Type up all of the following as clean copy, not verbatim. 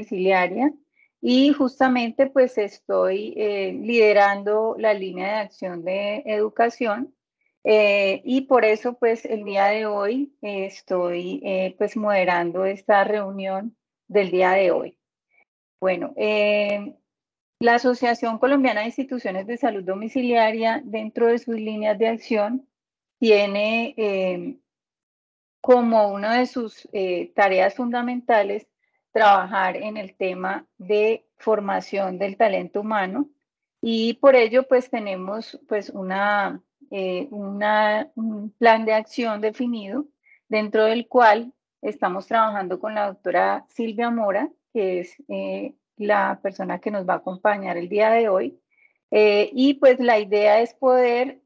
domiciliaria y justamente pues estoy liderando la línea de acción de educación y por eso pues el día de hoy estoy pues moderando esta reunión del día de hoy. Bueno, la Asociación Colombiana de Instituciones de Salud Domiciliaria, dentro de sus líneas de acción, tiene como una de sus tareas fundamentales trabajar en el tema de formación del talento humano y por ello pues tenemos pues un plan de acción definido dentro del cual estamos trabajando con la doctora Silvia Mora, que es la persona que nos va a acompañar el día de hoy. Y pues la idea es poder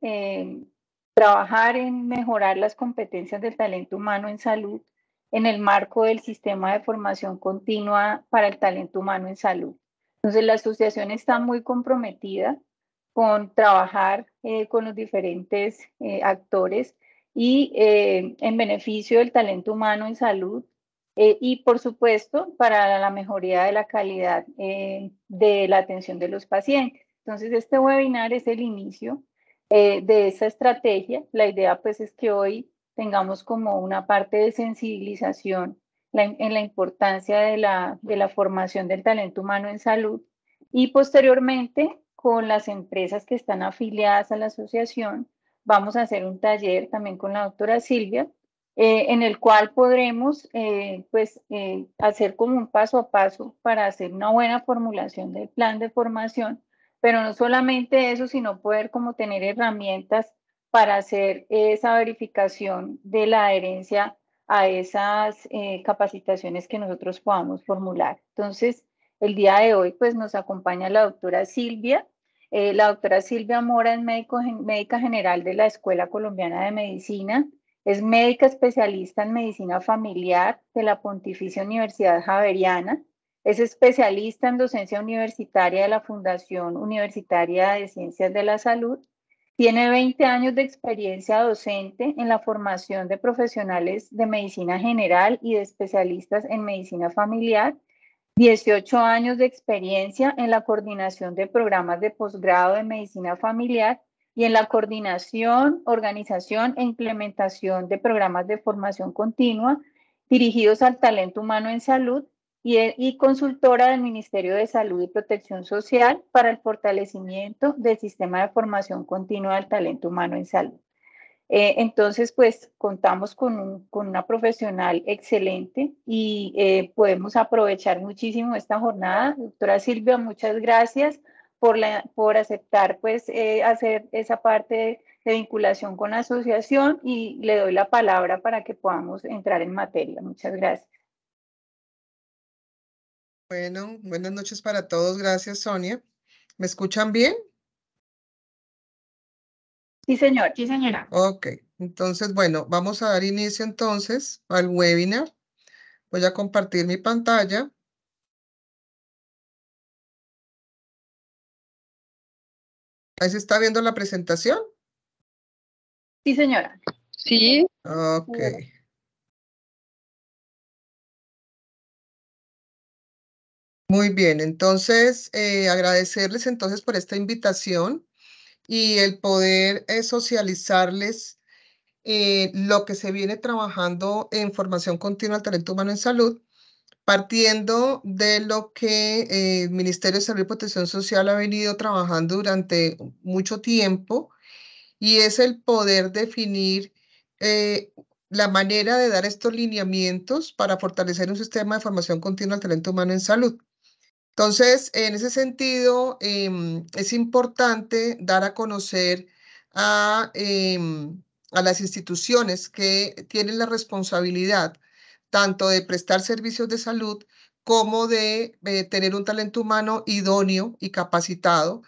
trabajar en mejorar las competencias del talento humano en salud en el marco del sistema de formación continua para el talento humano en salud. Entonces, la asociación está muy comprometida con trabajar con los diferentes actores y en beneficio del talento humano en salud y, por supuesto, para la mejoría de la calidad de la atención de los pacientes. Entonces, este webinar es el inicio de esa estrategia. La idea pues es que hoy tengamos como una parte de sensibilización en la importancia de la formación del talento humano en salud y posteriormente con las empresas que están afiliadas a la asociación vamos a hacer un taller también con la doctora Silvia en el cual podremos hacer como un paso a paso para hacer una buena formulación del plan de formación, pero no solamente eso, sino poder como tener herramientas para hacer esa verificación de la adherencia a esas capacitaciones que nosotros podamos formular. Entonces, el día de hoy pues nos acompaña la doctora Silvia. La doctora Silvia Mora es médica general de la Escuela Colombiana de Medicina, es médica especialista en medicina familiar de la Pontificia Universidad Javeriana, es especialista en docencia universitaria de la Fundación Universitaria de Ciencias de la Salud. Tiene 20 años de experiencia docente en la formación de profesionales de medicina general y de especialistas en medicina familiar. 18 años de experiencia en la coordinación de programas de posgrado de medicina familiar y en la coordinación, organización e implementación de programas de formación continua dirigidos al talento humano en salud y consultora del Ministerio de Salud y Protección Social para el fortalecimiento del sistema de formación continua del talento humano en salud. Entonces, pues contamos con una profesional excelente y podemos aprovechar muchísimo esta jornada. Doctora Silvia, muchas gracias por aceptar pues hacer esa parte de vinculación con la asociación y le doy la palabra para que podamos entrar en materia. Muchas gracias. Bueno, buenas noches para todos. Gracias, Sonia. ¿Me escuchan bien? Sí, señora. Sí, señora. Ok, entonces, bueno, vamos a dar inicio entonces al webinar. Voy a compartir mi pantalla. ¿Ahí se está viendo la presentación? Sí, señora. Sí. Ok. Muy bien, entonces agradecerles entonces por esta invitación y el poder socializarles lo que se viene trabajando en formación continua al talento humano en salud, partiendo de lo que el Ministerio de Salud y Protección Social ha venido trabajando durante mucho tiempo, y es el poder definir la manera de dar estos lineamientos para fortalecer un sistema de formación continua al talento humano en salud. Entonces, en ese sentido, es importante dar a conocer a las instituciones que tienen la responsabilidad tanto de prestar servicios de salud como de tener un talento humano idóneo y capacitado.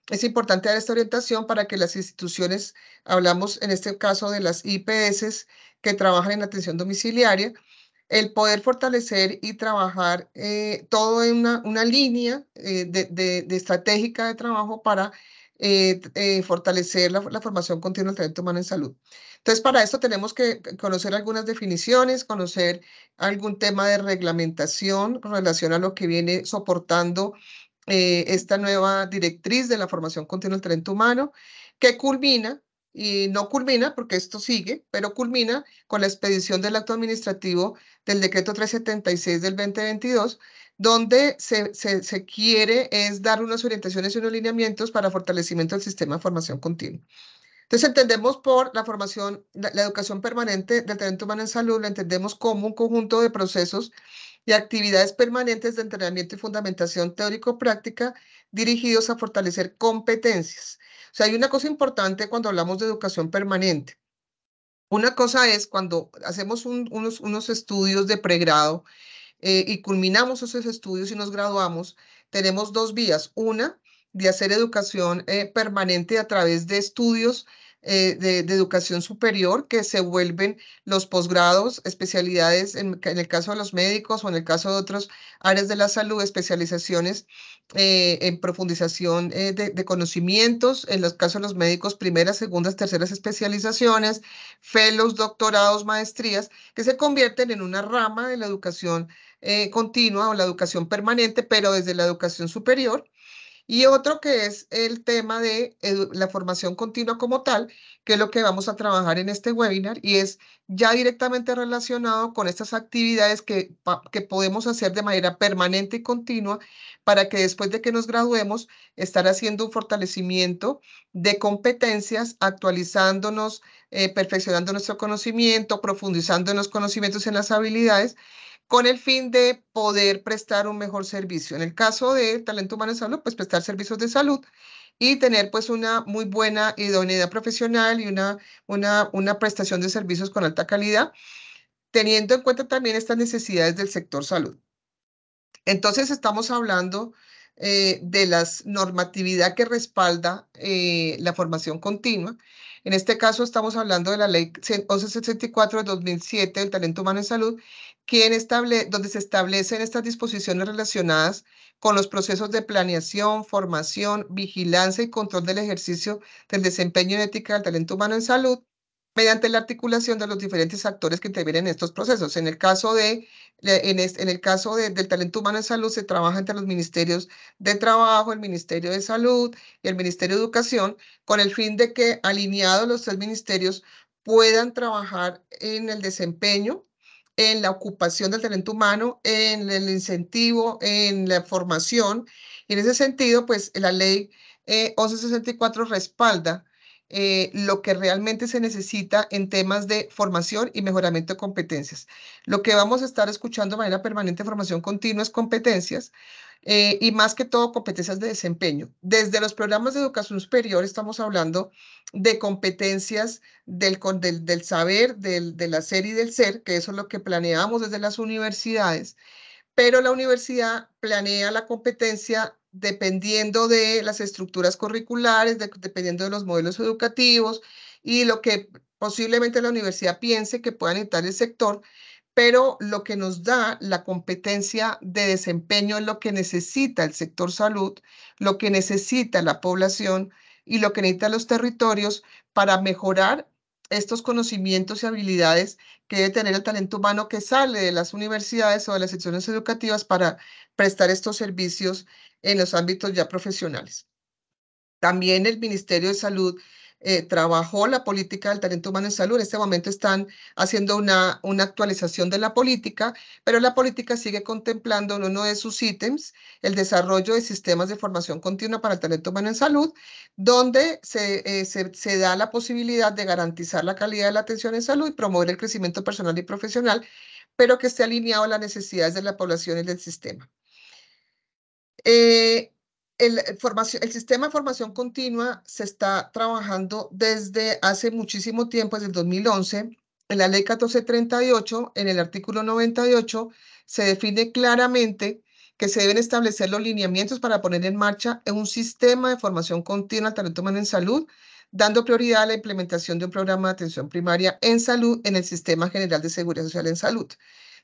Es importante dar esta orientación para que las instituciones, hablamos en este caso de las IPS que trabajan en atención domiciliaria, el poder fortalecer y trabajar todo en una línea de estratégica de trabajo para fortalecer la formación continua del talento humano en salud. Entonces, para esto tenemos que conocer algunas definiciones, conocer algún tema de reglamentación con relación a lo que viene soportando esta nueva directriz de la formación continua del talento humano, que culmina, y no culmina porque esto sigue, pero culmina con la expedición del acto administrativo del decreto 376 del 2022, donde se quiere es dar unas orientaciones y unos lineamientos para fortalecimiento del sistema de formación continua. Entonces entendemos por la formación, la educación permanente del talento humano en salud, la entendemos como un conjunto de procesos y actividades permanentes de entrenamiento y fundamentación teórico-práctica dirigidos a fortalecer competencias. O sea, hay una cosa importante cuando hablamos de educación permanente. Una cosa es cuando hacemos unos estudios de pregrado y culminamos esos estudios y nos graduamos, tenemos dos vías. Una, de hacer educación permanente a través de estudios de educación superior que se vuelven los posgrados, especialidades en el caso de los médicos o en el caso de otras áreas de la salud, especializaciones en profundización de conocimientos, en los casos de los médicos, primeras, segundas, terceras especializaciones, fellows, doctorados, maestrías, que se convierten en una rama de la educación continua o la educación permanente, pero desde la educación superior. Y otro que es el tema de la formación continua como tal, que es lo que vamos a trabajar en este webinar y es ya directamente relacionado con estas actividades que podemos hacer de manera permanente y continua para que después de que nos graduemos, estar haciendo un fortalecimiento de competencias, actualizándonos, perfeccionando nuestro conocimiento, profundizando en los conocimientos y en las habilidades con el fin de poder prestar un mejor servicio. En el caso de talento humano en salud, pues prestar servicios de salud y tener pues una muy buena idoneidad profesional y una prestación de servicios con alta calidad, teniendo en cuenta también estas necesidades del sector salud. Entonces estamos hablando de la normatividad que respalda la formación continua. En este caso estamos hablando de la ley 1164 de 2007 del talento humano en salud, donde se establecen estas disposiciones relacionadas con los procesos de planeación, formación, vigilancia y control del ejercicio del desempeño y ética del talento humano en salud mediante la articulación de los diferentes actores que intervienen en estos procesos. En el caso del talento humano en salud se trabaja entre los ministerios de Trabajo, el Ministerio de Salud y el Ministerio de Educación, con el fin de que alineados los tres ministerios puedan trabajar en el desempeño, en la ocupación del talento humano, en el incentivo, en la formación. Y en ese sentido, pues la ley 1164 respalda lo que realmente se necesita en temas de formación y mejoramiento de competencias. Lo que vamos a estar escuchando de manera permanente, formación continua, es competencias y más que todo competencias de desempeño. Desde los programas de educación superior estamos hablando de competencias del saber, del hacer y del ser, que eso es lo que planeamos desde las universidades, pero la universidad planea la competencia dependiendo de las estructuras curriculares, dependiendo de los modelos educativos y lo que posiblemente la universidad piense que pueda necesitar el sector, pero lo que nos da la competencia de desempeño es lo que necesita el sector salud, lo que necesita la población y lo que necesitan los territorios para mejorar estos conocimientos y habilidades que debe tener el talento humano que sale de las universidades o de las secciones educativas para prestar estos servicios en los ámbitos ya profesionales. También el Ministerio de Salud trabajó la política del talento humano en salud. En este momento están haciendo una actualización de la política, pero la política sigue contemplando en uno de sus ítems el desarrollo de sistemas de formación continua para el talento humano en salud, donde se da la posibilidad de garantizar la calidad de la atención en salud y promover el crecimiento personal y profesional, pero que esté alineado a las necesidades de la población y del sistema. El sistema de formación continua se está trabajando desde hace muchísimo tiempo, desde el 2011. En la ley 1438, en el artículo 98, se define claramente que se deben establecer los lineamientos para poner en marcha un sistema de formación continua al talento humano en salud, dando prioridad a la implementación de un programa de atención primaria en salud en el Sistema General de Seguridad Social en Salud.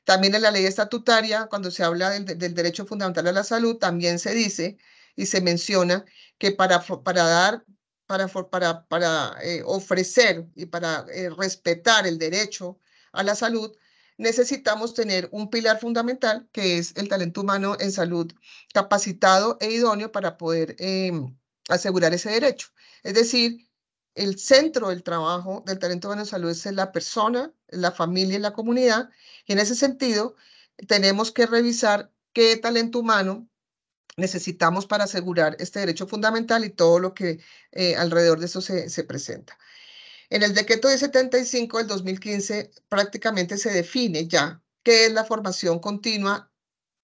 También en la ley estatutaria, cuando se habla del derecho fundamental a la salud, también se dice y se menciona que para dar para ofrecer y para respetar el derecho a la salud, necesitamos tener un pilar fundamental que es el talento humano en salud capacitado e idóneo para poder asegurar ese derecho. Es decir, el centro del trabajo del talento humano en salud es la persona, la familia y la comunidad. Y en ese sentido, tenemos que revisar qué talento humano necesitamos para asegurar este derecho fundamental y todo lo que alrededor de eso se presenta. En el decreto de 75 del 2015 prácticamente se define ya qué es la formación continua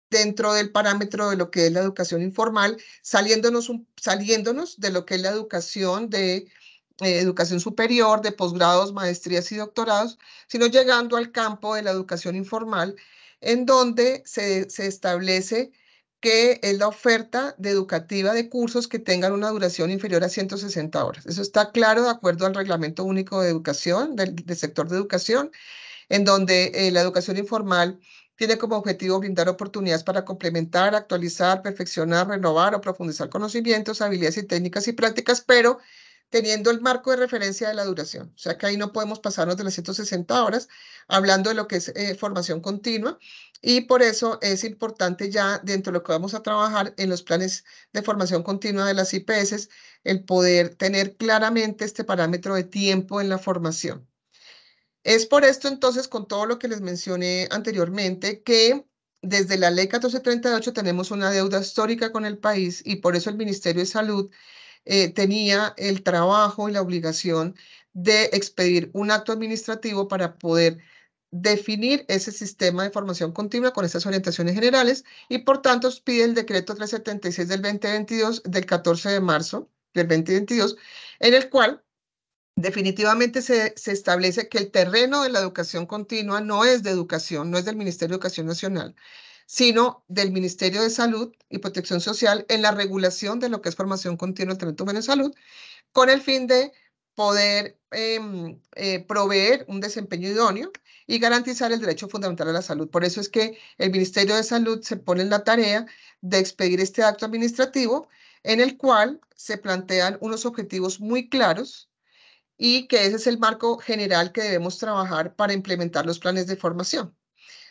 dentro del parámetro de lo que es la educación informal, saliéndonos de lo que es la educación de educación superior, de posgrados, maestrías y doctorados, sino llegando al campo de la educación informal, en donde se establece que es la oferta de educativa de cursos que tengan una duración inferior a 160 horas. Eso está claro de acuerdo al Reglamento Único de Educación, del sector de educación, en donde la educación informal tiene como objetivo brindar oportunidades para complementar, actualizar, perfeccionar, renovar o profundizar conocimientos, habilidades y técnicas y prácticas, pero teniendo el marco de referencia de la duración. O sea que ahí no podemos pasarnos de las 160 horas, hablando de lo que es formación continua, y por eso es importante ya dentro de lo que vamos a trabajar en los planes de formación continua de las IPS, el poder tener claramente este parámetro de tiempo en la formación. Es por esto entonces, con todo lo que les mencioné anteriormente, que desde la ley 1438 tenemos una deuda histórica con el país y por eso el Ministerio de Salud tenía el trabajo y la obligación de expedir un acto administrativo para poder definir ese sistema de formación continua con estas orientaciones generales y por tanto pide el decreto 376 del 2022 del 14 de marzo del 2022 en el cual definitivamente se establece que el terreno de la educación continua no es de educación, no es del Ministerio de Educación Nacional, sino del Ministerio de Salud y Protección Social en la regulación de lo que es formación continua del talento humano en salud, con el fin de poder proveer un desempeño idóneo y garantizar el derecho fundamental a la salud. Por eso es que el Ministerio de Salud se pone en la tarea de expedir este acto administrativo en el cual se plantean unos objetivos muy claros y que ese es el marco general que debemos trabajar para implementar los planes de formación.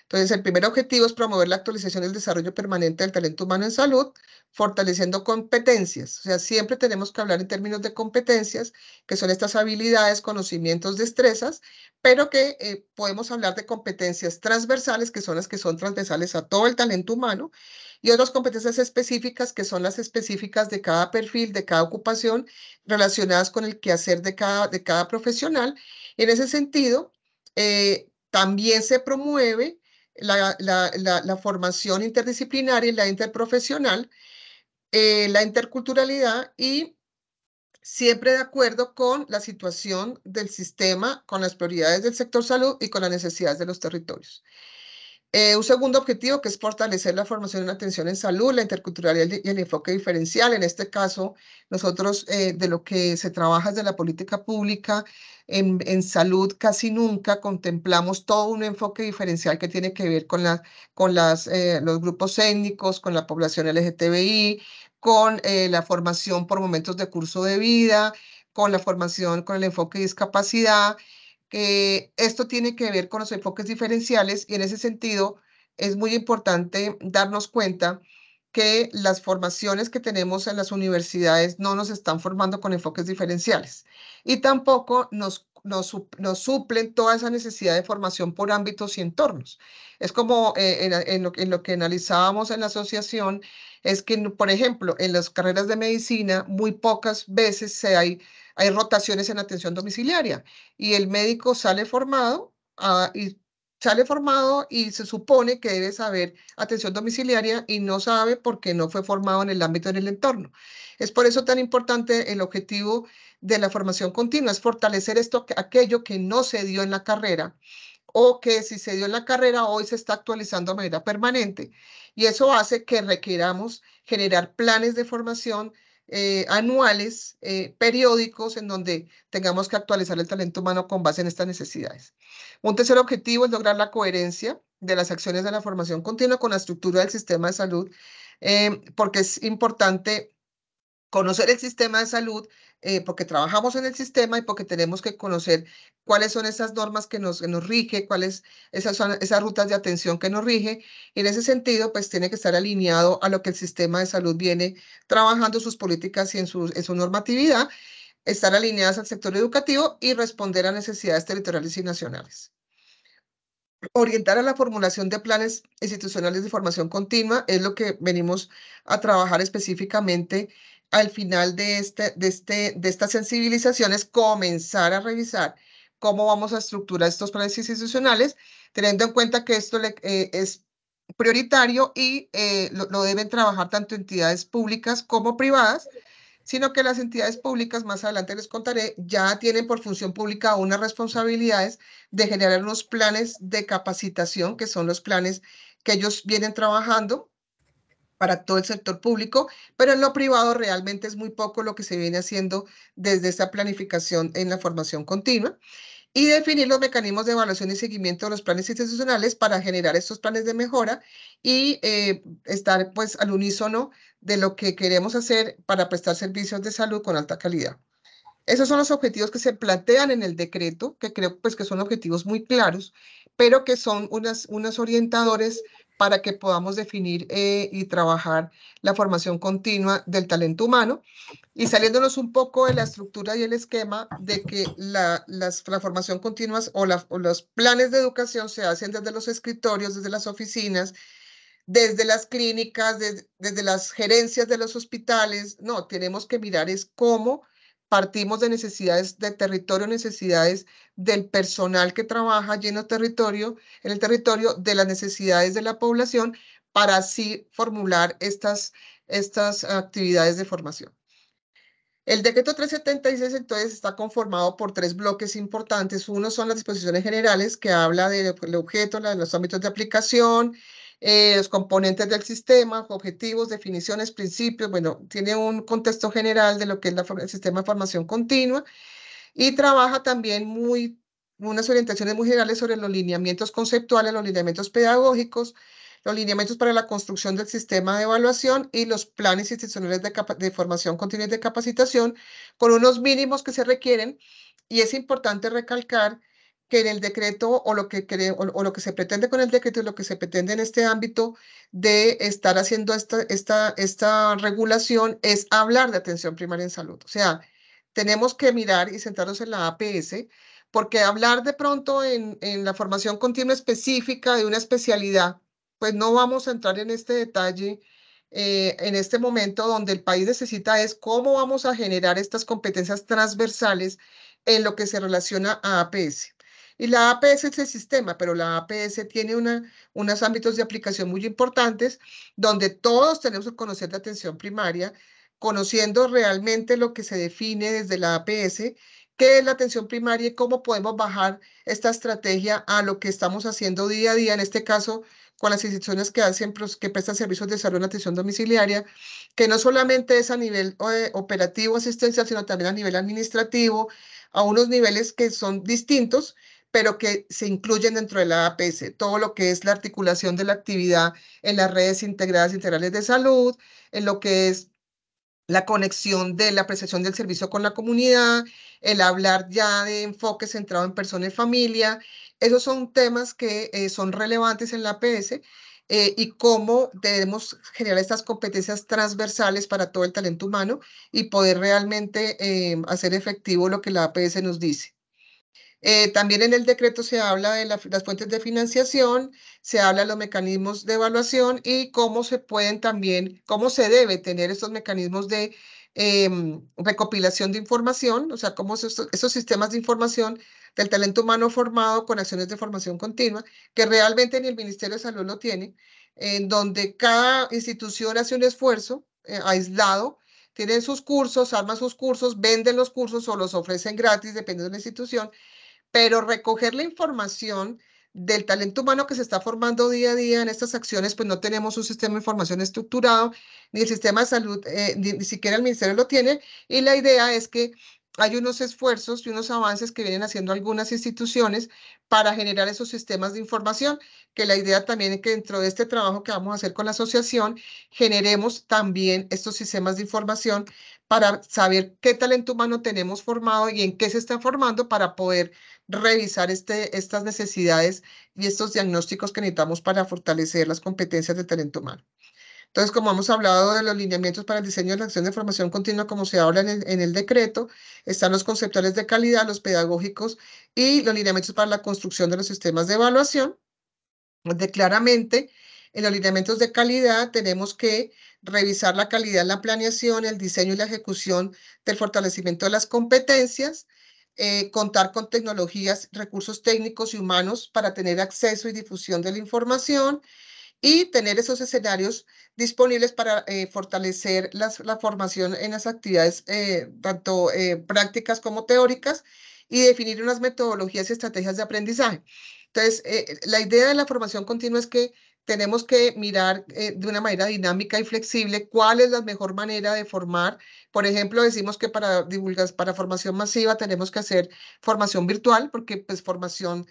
Entonces, el primer objetivo es promover la actualización y el desarrollo permanente del talento humano en salud, fortaleciendo competencias. O sea, siempre tenemos que hablar en términos de competencias, que son estas habilidades, conocimientos, destrezas, pero que podemos hablar de competencias transversales, que son las que son transversales a todo el talento humano, y otras competencias específicas, que son las específicas de cada perfil, de cada ocupación, relacionadas con el quehacer de cada profesional. En ese sentido, también se promueve la formación interdisciplinaria y la interprofesional, la interculturalidad y siempre de acuerdo con la situación del sistema, con las prioridades del sector salud y con las necesidades de los territorios. Un segundo objetivo que es fortalecer la formación en atención en salud, la interculturalidad y el enfoque diferencial. En este caso, nosotros de lo que se trabaja desde la política pública en salud casi nunca contemplamos todo un enfoque diferencial que tiene que ver con los grupos étnicos, con la población LGTBI, con la formación por momentos de curso de vida, con la formación con el enfoque de discapacidad, que esto tiene que ver con los enfoques diferenciales y en ese sentido es muy importante darnos cuenta que las formaciones que tenemos en las universidades no nos están formando con enfoques diferenciales y tampoco nos suplen toda esa necesidad de formación por ámbitos y entornos. Es como en lo que analizábamos en la asociación, es que, por ejemplo, en las carreras de medicina muy pocas veces hay rotaciones en atención domiciliaria y el médico sale formado y se supone que debe saber atención domiciliaria y no sabe porque no fue formado en el ámbito del entorno. Es por eso tan importante el objetivo de la formación continua, es fortalecer aquello que no se dio en la carrera o que si se dio en la carrera hoy se está actualizando de manera permanente. Y eso hace que requiramos generar planes de formación anuales, periódicos, en donde tengamos que actualizar el talento humano con base en estas necesidades. Un tercer objetivo es lograr la coherencia de las acciones de la formación continua con la estructura del sistema de salud, porque es importante conocer el sistema de salud, porque trabajamos en el sistema y porque tenemos que conocer cuáles son esas normas que nos rige, cuáles son esas rutas de atención que nos rige. Y en ese sentido, pues tiene que estar alineado a lo que el sistema de salud viene trabajando, sus políticas y en su normatividad, estar alineadas al sector educativo y responder a necesidades territoriales y nacionales. Orientar a la formulación de planes institucionales de formación continua es lo que venimos a trabajar específicamente al final de estas sensibilizaciones, comenzar a revisar cómo vamos a estructurar estos planes institucionales, teniendo en cuenta que esto es prioritario y lo deben trabajar tanto entidades públicas como privadas, sino que las entidades públicas, más adelante les contaré, ya tienen por función pública unas responsabilidades de generar unos planes de capacitación, que son los planes que ellos vienen trabajando para todo el sector público, pero en lo privado realmente es muy poco lo que se viene haciendo desde esa planificación en la formación continua y definir los mecanismos de evaluación y seguimiento de los planes institucionales para generar estos planes de mejora y estar pues al unísono de lo que queremos hacer para prestar servicios de salud con alta calidad. Esos son los objetivos que se plantean en el decreto, que creo pues que son objetivos muy claros, pero que son unos orientadores para que podamos definir y trabajar la formación continua del talento humano y saliéndonos un poco de la estructura y el esquema de que la formación continua o los planes de educación se hacen desde los escritorios, desde las oficinas, desde las clínicas, desde las gerencias de los hospitales. No, tenemos que mirar es cómo partimos de necesidades de territorio, necesidades del personal que trabaja lleno territorio, en el territorio, de las necesidades de la población, para así formular estas actividades de formación. El decreto 376 entonces está conformado por tres bloques importantes. Uno son las disposiciones generales que habla del objeto, los ámbitos de aplicación, los componentes del sistema, objetivos, definiciones, principios. Bueno, tiene un contexto general de lo que es el sistema de formación continua y trabaja también unas orientaciones muy generales sobre los lineamientos conceptuales, los lineamientos pedagógicos, los lineamientos para la construcción del sistema de evaluación y los planes institucionales de formación continua y de capacitación, con unos mínimos que se requieren. Y es importante recalcar que en el decreto o lo que se pretende con el decreto y lo que se pretende en este ámbito de estar haciendo esta regulación es hablar de atención primaria en salud. O sea, tenemos que mirar y centrarnos en la APS, porque hablar de pronto en la formación continua específica de una especialidad, pues no vamos a entrar en este detalle en este momento donde el país necesita es cómo vamos a generar estas competencias transversales en lo que se relaciona a APS. Y la APS es el sistema, pero la APS tiene unos ámbitos de aplicación muy importantes donde todos tenemos que conocer de atención primaria, conociendo realmente lo que se define desde la APS, qué es la atención primaria y cómo podemos bajar esta estrategia a lo que estamos haciendo día a día, en este caso con las instituciones que prestan servicios de salud en atención domiciliaria, que no solamente es a nivel operativo, asistencial, sino también a nivel administrativo, a unos niveles que son distintos, pero que se incluyen dentro de la APS, todo lo que es la articulación de la actividad en las redes integrales de salud, en lo que es la conexión de la prestación del servicio con la comunidad, el hablar ya de enfoque centrado en persona y familia. Esos son temas que son relevantes en la APS y cómo debemos generar estas competencias transversales para todo el talento humano y poder realmente hacer efectivo lo que la APS nos dice. También en el decreto se habla de las fuentes de financiación, se habla de los mecanismos de evaluación y cómo se pueden también, cómo se debe tener estos mecanismos de recopilación de información, o sea, cómo esos sistemas de información del talento humano formado con acciones de formación continua, que realmente ni el Ministerio de Salud lo tiene, en donde cada institución hace un esfuerzo aislado, tienen sus cursos, arman sus cursos, venden los cursos o los ofrecen gratis, dependiendo de la institución, pero recoger la información del talento humano que se está formando día a día en estas acciones, pues no tenemos un sistema de información estructurado, ni el sistema de salud, ni siquiera el ministerio lo tiene, y la idea es que hay unos esfuerzos y unos avances que vienen haciendo algunas instituciones para generar esos sistemas de información, que la idea también es que dentro de este trabajo que vamos a hacer con la asociación, generemos también estos sistemas de información para saber qué talento humano tenemos formado y en qué se está formando para poder revisar estas necesidades y estos diagnósticos que necesitamos para fortalecer las competencias del talento humano. Entonces, como hemos hablado de los lineamientos para el diseño de la acción de formación continua, como se habla en el decreto, están los conceptuales de calidad, los pedagógicos y los lineamientos para la construcción de los sistemas de evaluación, donde claramente en los lineamientos de calidad tenemos que revisar la calidad en la planeación, el diseño y la ejecución del fortalecimiento de las competencias, contar con tecnologías, recursos técnicos y humanos para tener acceso y difusión de la información, y tener esos escenarios disponibles para fortalecer la formación en las actividades, tanto prácticas como teóricas, y definir unas metodologías y estrategias de aprendizaje. Entonces, la idea de la formación continua es que tenemos que mirar de una manera dinámica y flexible cuál es la mejor manera de formar. Por ejemplo, decimos que para para formación masiva tenemos que hacer formación virtual, porque pues formación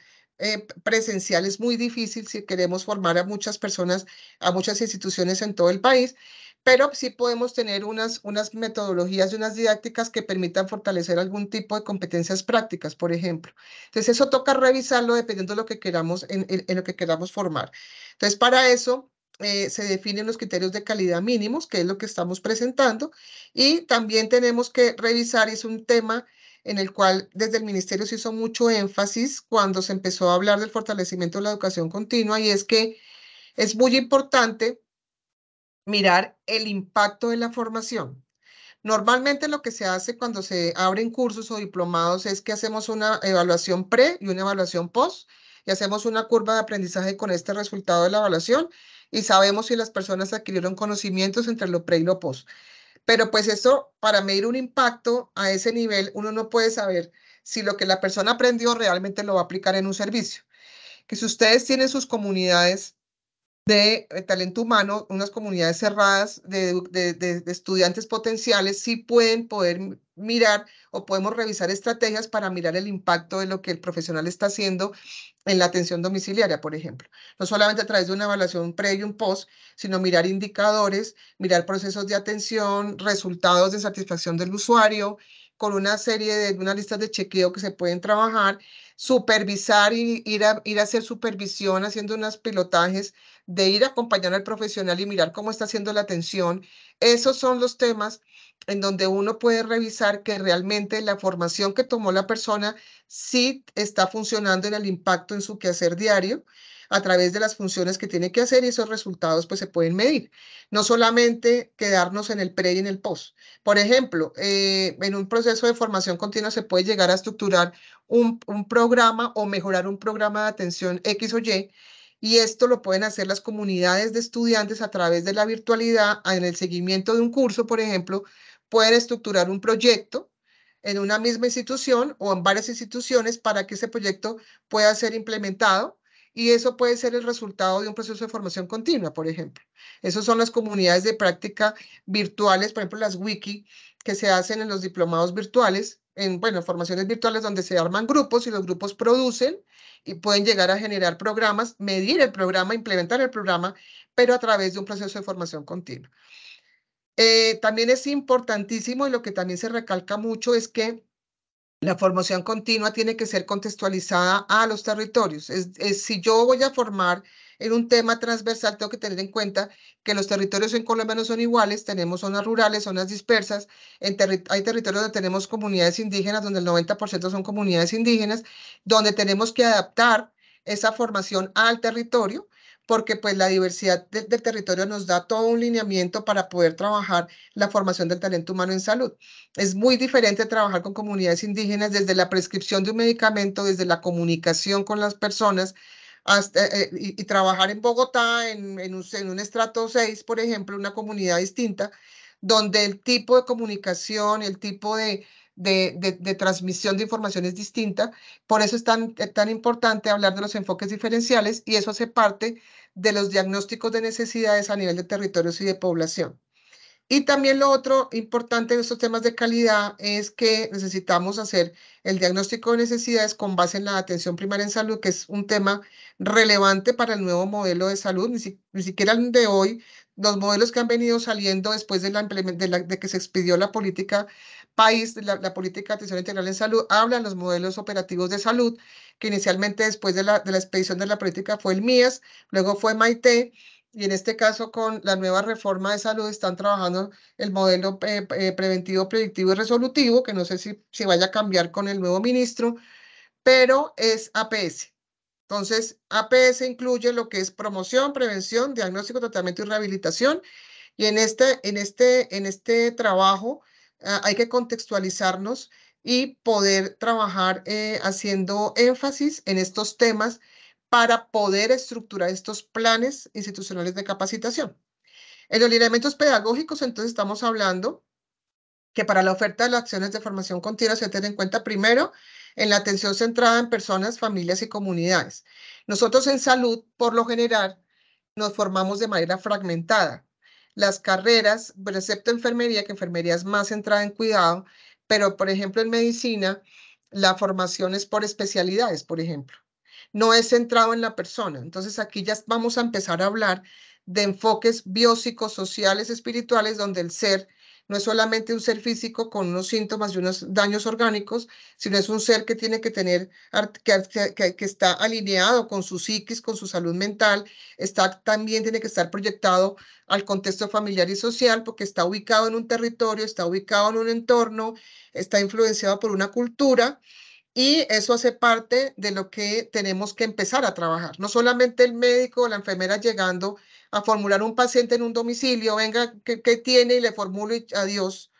presencial es muy difícil si queremos formar a muchas personas, a muchas instituciones en todo el país, pero sí podemos tener unas metodologías y unas didácticas que permitan fortalecer algún tipo de competencias prácticas, por ejemplo. Entonces, eso toca revisarlo dependiendo de lo que queramos, en lo que queramos formar. Entonces, para eso se definen los criterios de calidad mínimos, que es lo que estamos presentando, y también tenemos que revisar, y es un tema en el cual desde el ministerio se hizo mucho énfasis cuando se empezó a hablar del fortalecimiento de la educación continua, y es que es muy importante mirar el impacto de la formación. Normalmente lo que se hace cuando se abren cursos o diplomados es que hacemos una evaluación pre y una evaluación post, y hacemos una curva de aprendizaje con este resultado de la evaluación, y sabemos si las personas adquirieron conocimientos entre lo pre y lo post. Pero pues eso, para medir un impacto a ese nivel, uno no puede saber si lo que la persona aprendió realmente lo va a aplicar en un servicio. Que si ustedes tienen sus comunidades de talento humano, unas comunidades cerradas de estudiantes potenciales, sí poder mirar, o podemos revisar estrategias para mirar el impacto de lo que el profesional está haciendo en la atención domiciliaria, por ejemplo. No solamente a través de una evaluación pre y un post, sino mirar indicadores, mirar procesos de atención, resultados de satisfacción del usuario, con una serie de unas listas de chequeo que se pueden trabajar, supervisar y ir a hacer supervisión haciendo unos pilotajes, de ir a acompañar al profesional y mirar cómo está haciendo la atención. Esos son los temas en donde uno puede revisar que realmente la formación que tomó la persona sí está funcionando en el impacto en su quehacer diario a través de las funciones que tiene que hacer, y esos resultados pues se pueden medir. No solamente quedarnos en el pre y en el post. Por ejemplo, en un proceso de formación continua se puede llegar a estructurar un programa o mejorar un programa de atención X o Y, y esto lo pueden hacer las comunidades de estudiantes a través de la virtualidad. En el seguimiento de un curso, por ejemplo, pueden estructurar un proyecto en una misma institución o en varias instituciones para que ese proyecto pueda ser implementado, y eso puede ser el resultado de un proceso de formación continua, por ejemplo. Esas son las comunidades de práctica virtuales, por ejemplo, las wiki que se hacen en los diplomados virtuales, bueno, formaciones virtuales donde se arman grupos y los grupos producen y pueden llegar a generar programas, medir el programa, implementar el programa, pero a través de un proceso de formación continua. También es importantísimo, y lo que también se recalca mucho, es que la formación continua tiene que ser contextualizada a los territorios. Si yo voy a formar en un tema transversal, tengo que tener en cuenta que los territorios en Colombia no son iguales. Tenemos zonas rurales, zonas dispersas. Hay territorios donde tenemos comunidades indígenas, donde el 90% son comunidades indígenas, donde tenemos que adaptar esa formación al territorio, porque pues la diversidad del territorio nos da todo un lineamiento para poder trabajar la formación del talento humano en salud. Es muy diferente trabajar con comunidades indígenas desde la prescripción de un medicamento, desde la comunicación con las personas, hasta, y trabajar en Bogotá, en un estrato 6, por ejemplo, una comunidad distinta, donde el tipo de comunicación, el tipo de transmisión de información es distinta. Por eso es tan importante hablar de los enfoques diferenciales, y eso hace parte de los diagnósticos de necesidades a nivel de territorios y de población. Y también lo otro importante en estos temas de calidad es que necesitamos hacer el diagnóstico de necesidades con base en la atención primaria en salud, que es un tema relevante para el nuevo modelo de salud, ni siquiera el de hoy, los modelos que han venido saliendo después de, de que se expidió la política país, la política de atención integral en salud, hablan los modelos operativos de salud, que inicialmente después de la expedición de la política fue el MIAS, luego fue MAITE, y en este caso con la nueva reforma de salud están trabajando el modelo preventivo, predictivo y resolutivo, que no sé si vaya a cambiar con el nuevo ministro, pero es APS. Entonces, APS incluye lo que es promoción, prevención, diagnóstico, tratamiento y rehabilitación. Y en este trabajo hay que contextualizarnos y poder trabajar haciendo énfasis en estos temas para poder estructurar estos planes institucionales de capacitación. En los lineamientos pedagógicos, entonces, estamos hablando que para la oferta de las acciones de formación continua se tiene en cuenta primero en la atención centrada en personas, familias y comunidades. Nosotros en salud, por lo general, nos formamos de manera fragmentada. Las carreras, excepto enfermería, que enfermería es más centrada en cuidado, pero por ejemplo en medicina, la formación es por especialidades, por ejemplo. No es centrado en la persona. Entonces aquí ya vamos a empezar a hablar de enfoques biopsicosociales, espirituales, donde el ser no es solamente un ser físico con unos síntomas y unos daños orgánicos, sino es un ser que tiene que tener, que está alineado con su psiquis, con su salud mental, también tiene que estar proyectado al contexto familiar y social, porque está ubicado en un territorio, está ubicado en un entorno, está influenciado por una cultura, y eso hace parte de lo que tenemos que empezar a trabajar. No solamente el médico o la enfermera llegando a formular un paciente en un domicilio, venga, ¿qué tiene? Y le formulo y adiós,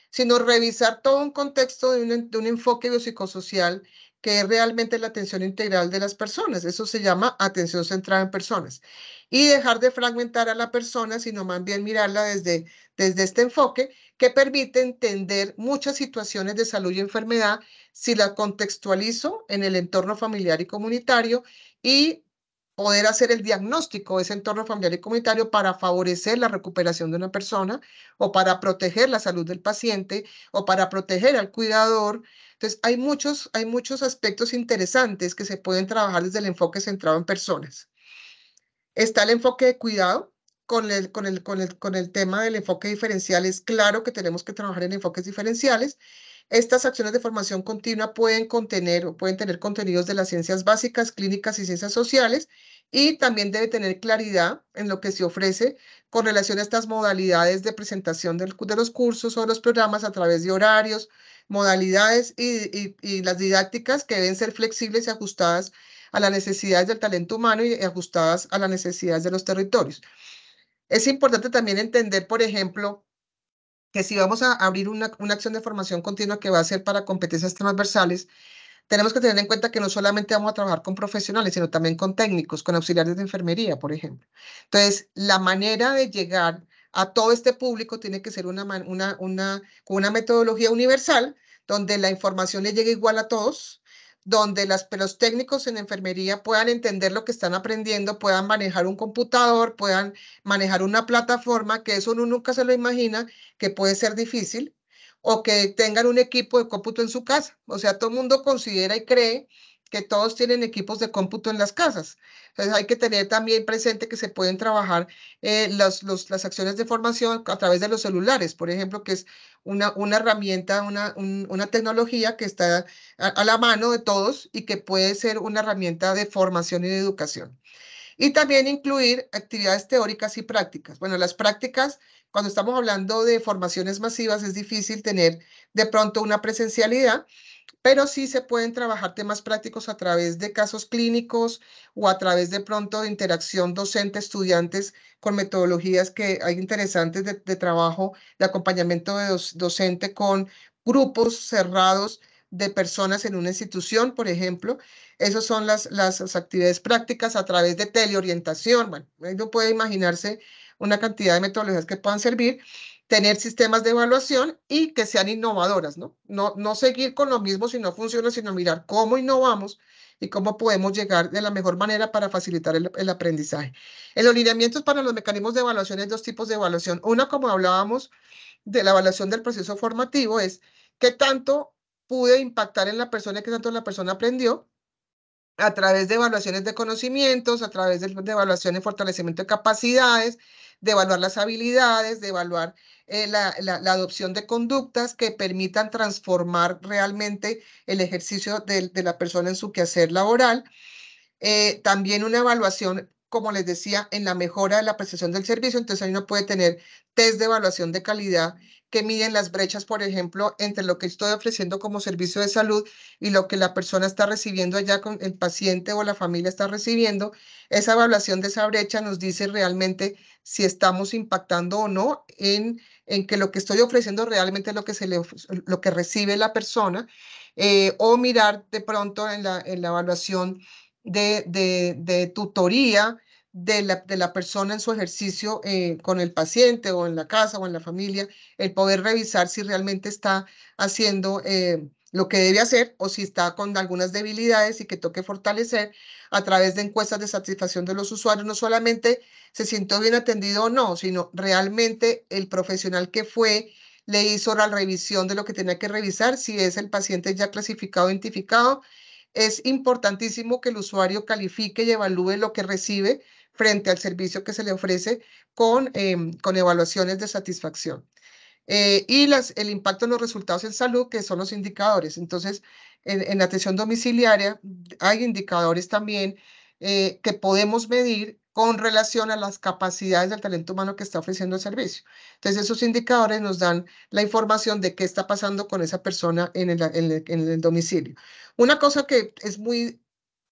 sino revisar todo un contexto de un enfoque biopsicosocial que es realmente la atención integral de las personas. Eso se llama atención centrada en personas. Y dejar de fragmentar a la persona, sino más bien mirarla desde este enfoque que permite entender muchas situaciones de salud y enfermedad si la contextualizo en el entorno familiar y comunitario y poder hacer el diagnóstico de ese entorno familiar y comunitario para favorecer la recuperación de una persona o para proteger la salud del paciente o para proteger al cuidador. Entonces, hay muchos aspectos interesantes que se pueden trabajar desde el enfoque centrado en personas. Está el enfoque de cuidado. Con el tema del enfoque diferencial, es claro que tenemos que trabajar en enfoques diferenciales. Estas acciones de formación continua pueden contener o pueden tener contenidos de las ciencias básicas, clínicas y ciencias sociales, y también debe tener claridad en lo que se ofrece con relación a estas modalidades de presentación de los cursos o los programas a través de horarios, modalidades y las didácticas que deben ser flexibles y ajustadas a las necesidades del talento humano y ajustadas a las necesidades de los territorios. Es importante también entender, por ejemplo, que si vamos a abrir una acción de formación continua que va a ser para competencias transversales, tenemos que tener en cuenta que no solamente vamos a trabajar con profesionales, sino también con técnicos, con auxiliares de enfermería, por ejemplo. Entonces, la manera de llegar a todo este público tiene que ser con una metodología universal, donde la información le llegue igual a todos, donde los técnicos en enfermería puedan entender lo que están aprendiendo, puedan manejar un computador, puedan manejar una plataforma, que eso uno nunca se lo imagina, que puede ser difícil, o que tengan un equipo de cómputo en su casa. O sea, todo el mundo considera y cree que todos tienen equipos de cómputo en las casas. Entonces hay que tener también presente que se pueden trabajar las acciones de formación a través de los celulares, por ejemplo, que es una herramienta, una tecnología que está a la mano de todos y que puede ser una herramienta de formación y de educación. Y también incluir actividades teóricas y prácticas. Bueno, las prácticas, cuando estamos hablando de formaciones masivas, es difícil tener de pronto una presencialidad, pero sí se pueden trabajar temas prácticos a través de casos clínicos o a través de pronto de interacción docente-estudiantes con metodologías que hay interesantes de trabajo, de acompañamiento de docente con grupos cerrados de personas en una institución, por ejemplo. Esas son las actividades prácticas a través de teleorientación. Bueno, uno puede imaginarse una cantidad de metodologías que puedan servir. tener sistemas de evaluación y que sean innovadoras, ¿no? No seguir con lo mismo si no funciona, sino mirar cómo innovamos y cómo podemos llegar de la mejor manera para facilitar el aprendizaje. En los lineamientos para los mecanismos de evaluación hay dos tipos de evaluación. Una, como hablábamos, de la evaluación del proceso formativo, es qué tanto pude impactar en la persona y qué tanto la persona aprendió a través de evaluaciones de conocimientos, a través de evaluaciones de fortalecimiento de capacidades, de evaluar las habilidades, de evaluar la adopción de conductas que permitan transformar realmente el ejercicio de la persona en su quehacer laboral. También una evaluación, como les decía, en la mejora de la prestación del servicio. Entonces, ahí uno puede tener test de evaluación de calidad que miden las brechas, por ejemplo, entre lo que estoy ofreciendo como servicio de salud y lo que la persona está recibiendo allá, con el paciente o la familia está recibiendo. Esa evaluación de esa brecha nos dice realmente si estamos impactando o no en que lo que estoy ofreciendo realmente es lo que, lo que recibe la persona, o mirar de pronto en la evaluación de tutoría de la persona en su ejercicio con el paciente o en la casa o en la familia, el poder revisar si realmente está haciendo lo que debe hacer o si está con algunas debilidades y que toque fortalecer a través de encuestas de satisfacción de los usuarios. No solamente se sintió bien atendido o no, sino realmente el profesional que fue le hizo la revisión de lo que tenía que revisar, si es el paciente ya clasificado, identificado. Es importantísimo que el usuario califique y evalúe lo que recibe frente al servicio que se le ofrece con evaluaciones de satisfacción. Y el impacto en los resultados en salud, que son los indicadores. Entonces, en atención domiciliaria hay indicadores también que podemos medir con relación a las capacidades del talento humano que está ofreciendo el servicio. Entonces, esos indicadores nos dan la información de qué está pasando con esa persona en el domicilio. Una cosa que es muy,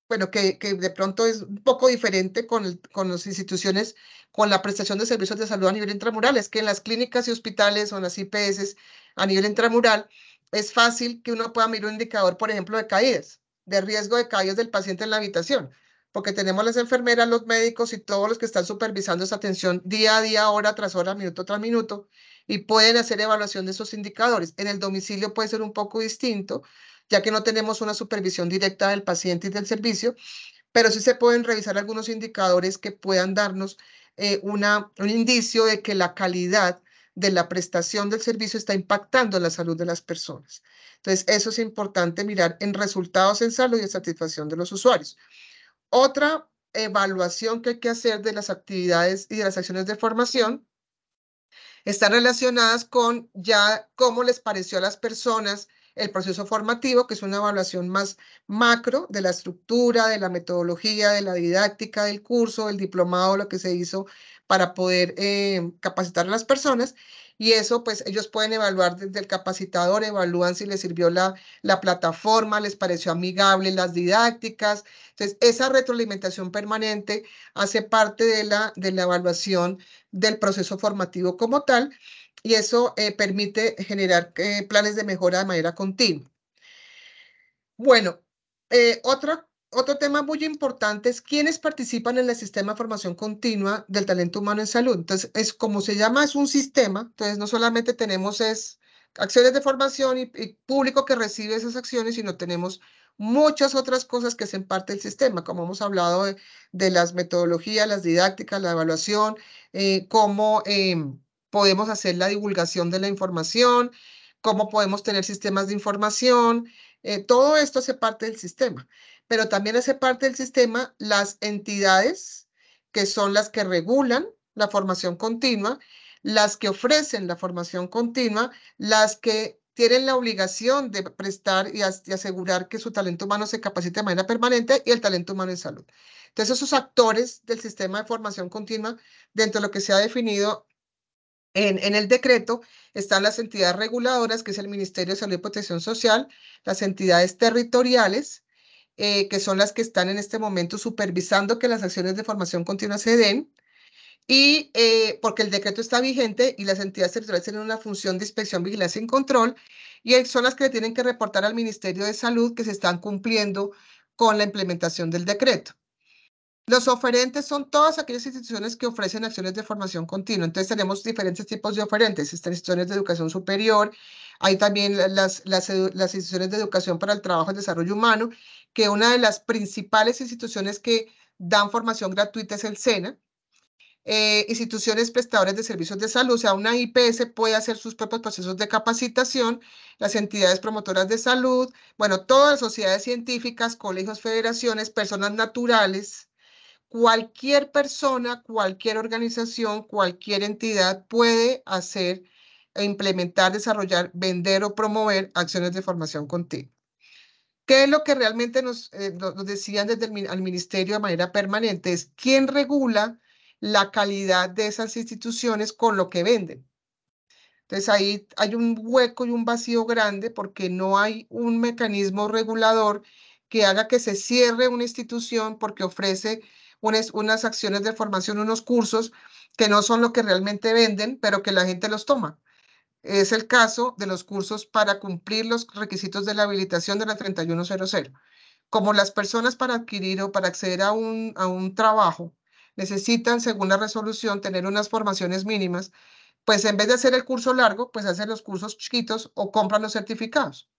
bueno, que de pronto es un poco diferente con las instituciones, con la prestación de servicios de salud a nivel intramural, es que en las clínicas y hospitales o en las IPS a nivel intramural es fácil que uno pueda mirar un indicador, por ejemplo, de caídas, de riesgo de caídas del paciente en la habitación, porque tenemos las enfermeras, los médicos y todos los que están supervisando esa atención día a día, hora tras hora, minuto tras minuto, y pueden hacer evaluación de esos indicadores. En el domicilio puede ser un poco distinto, ya que no tenemos una supervisión directa del paciente y del servicio, pero sí se pueden revisar algunos indicadores que puedan darnos un indicio de que la calidad de la prestación del servicio está impactando en la salud de las personas. Entonces, eso es importante mirar en resultados en salud y en satisfacción de los usuarios. Otra evaluación que hay que hacer de las actividades y de las acciones de formación están relacionadas con ya cómo les pareció a las personas el proceso formativo, que es una evaluación más macro de la estructura, de la metodología, de la didáctica del curso, del diplomado, lo que se hizo para poder capacitar a las personas. Y eso, pues, ellos pueden evaluar desde el capacitador, evalúan si les sirvió la plataforma, les pareció amigable las didácticas. Entonces, esa retroalimentación permanente hace parte de la evaluación del proceso formativo como tal, y eso permite generar planes de mejora de manera continua. Bueno, otro tema muy importante es quiénes participan en el sistema de formación continua del talento humano en salud. Entonces, es como se llama, es un sistema. Entonces, no solamente tenemos acciones de formación y público que recibe esas acciones, sino tenemos muchas otras cosas que hacen parte del sistema, como hemos hablado de las metodologías, las didácticas, la evaluación, cómo podemos hacer la divulgación de la información, cómo podemos tener sistemas de información. Todo esto hace parte del sistema, pero también hace parte del sistema las entidades que son las que regulan la formación continua, las que ofrecen la formación continua, las que tienen la obligación de prestar y asegurar que su talento humano se capacite de manera permanente, y el talento humano en salud. Entonces, esos actores del sistema de formación continua, dentro de lo que se ha definido en el decreto, están las entidades reguladoras, que es el Ministerio de Salud y Protección Social, las entidades territoriales, que son las que están en este momento supervisando que las acciones de formación continua se den, y porque el decreto está vigente y las entidades territoriales tienen una función de inspección, vigilancia y control, y son las que le tienen que reportar al Ministerio de Salud que se están cumpliendo con la implementación del decreto. Los oferentes son todas aquellas instituciones que ofrecen acciones de formación continua. Entonces tenemos diferentes tipos de oferentes, están instituciones de educación superior, hay también las instituciones de educación para el trabajo y el desarrollo humano, que una de las principales instituciones que dan formación gratuita es el SENA. Instituciones prestadoras de servicios de salud, o sea, una IPS puede hacer sus propios procesos de capacitación, las entidades promotoras de salud, bueno, todas las sociedades científicas, colegios, federaciones, personas naturales, cualquier persona, cualquier organización, cualquier entidad puede hacer e implementar, desarrollar, vender o promover acciones de formación continua. ¿Qué es lo que realmente nos decían desde el ministerio de manera permanente? Es quién regula la calidad de esas instituciones con lo que venden. Entonces ahí hay un hueco y un vacío grande porque no hay un mecanismo regulador que haga que se cierre una institución porque ofrece unas acciones de formación, unos cursos que no son lo que realmente venden, pero que la gente los toma. Es el caso de los cursos para cumplir los requisitos de la habilitación de la 3100. Como las personas para adquirir o para acceder a un trabajo necesitan, según la resolución, tener unas formaciones mínimas, pues en vez de hacer el curso largo, pues hacen los cursos chiquitos o compran los certificados.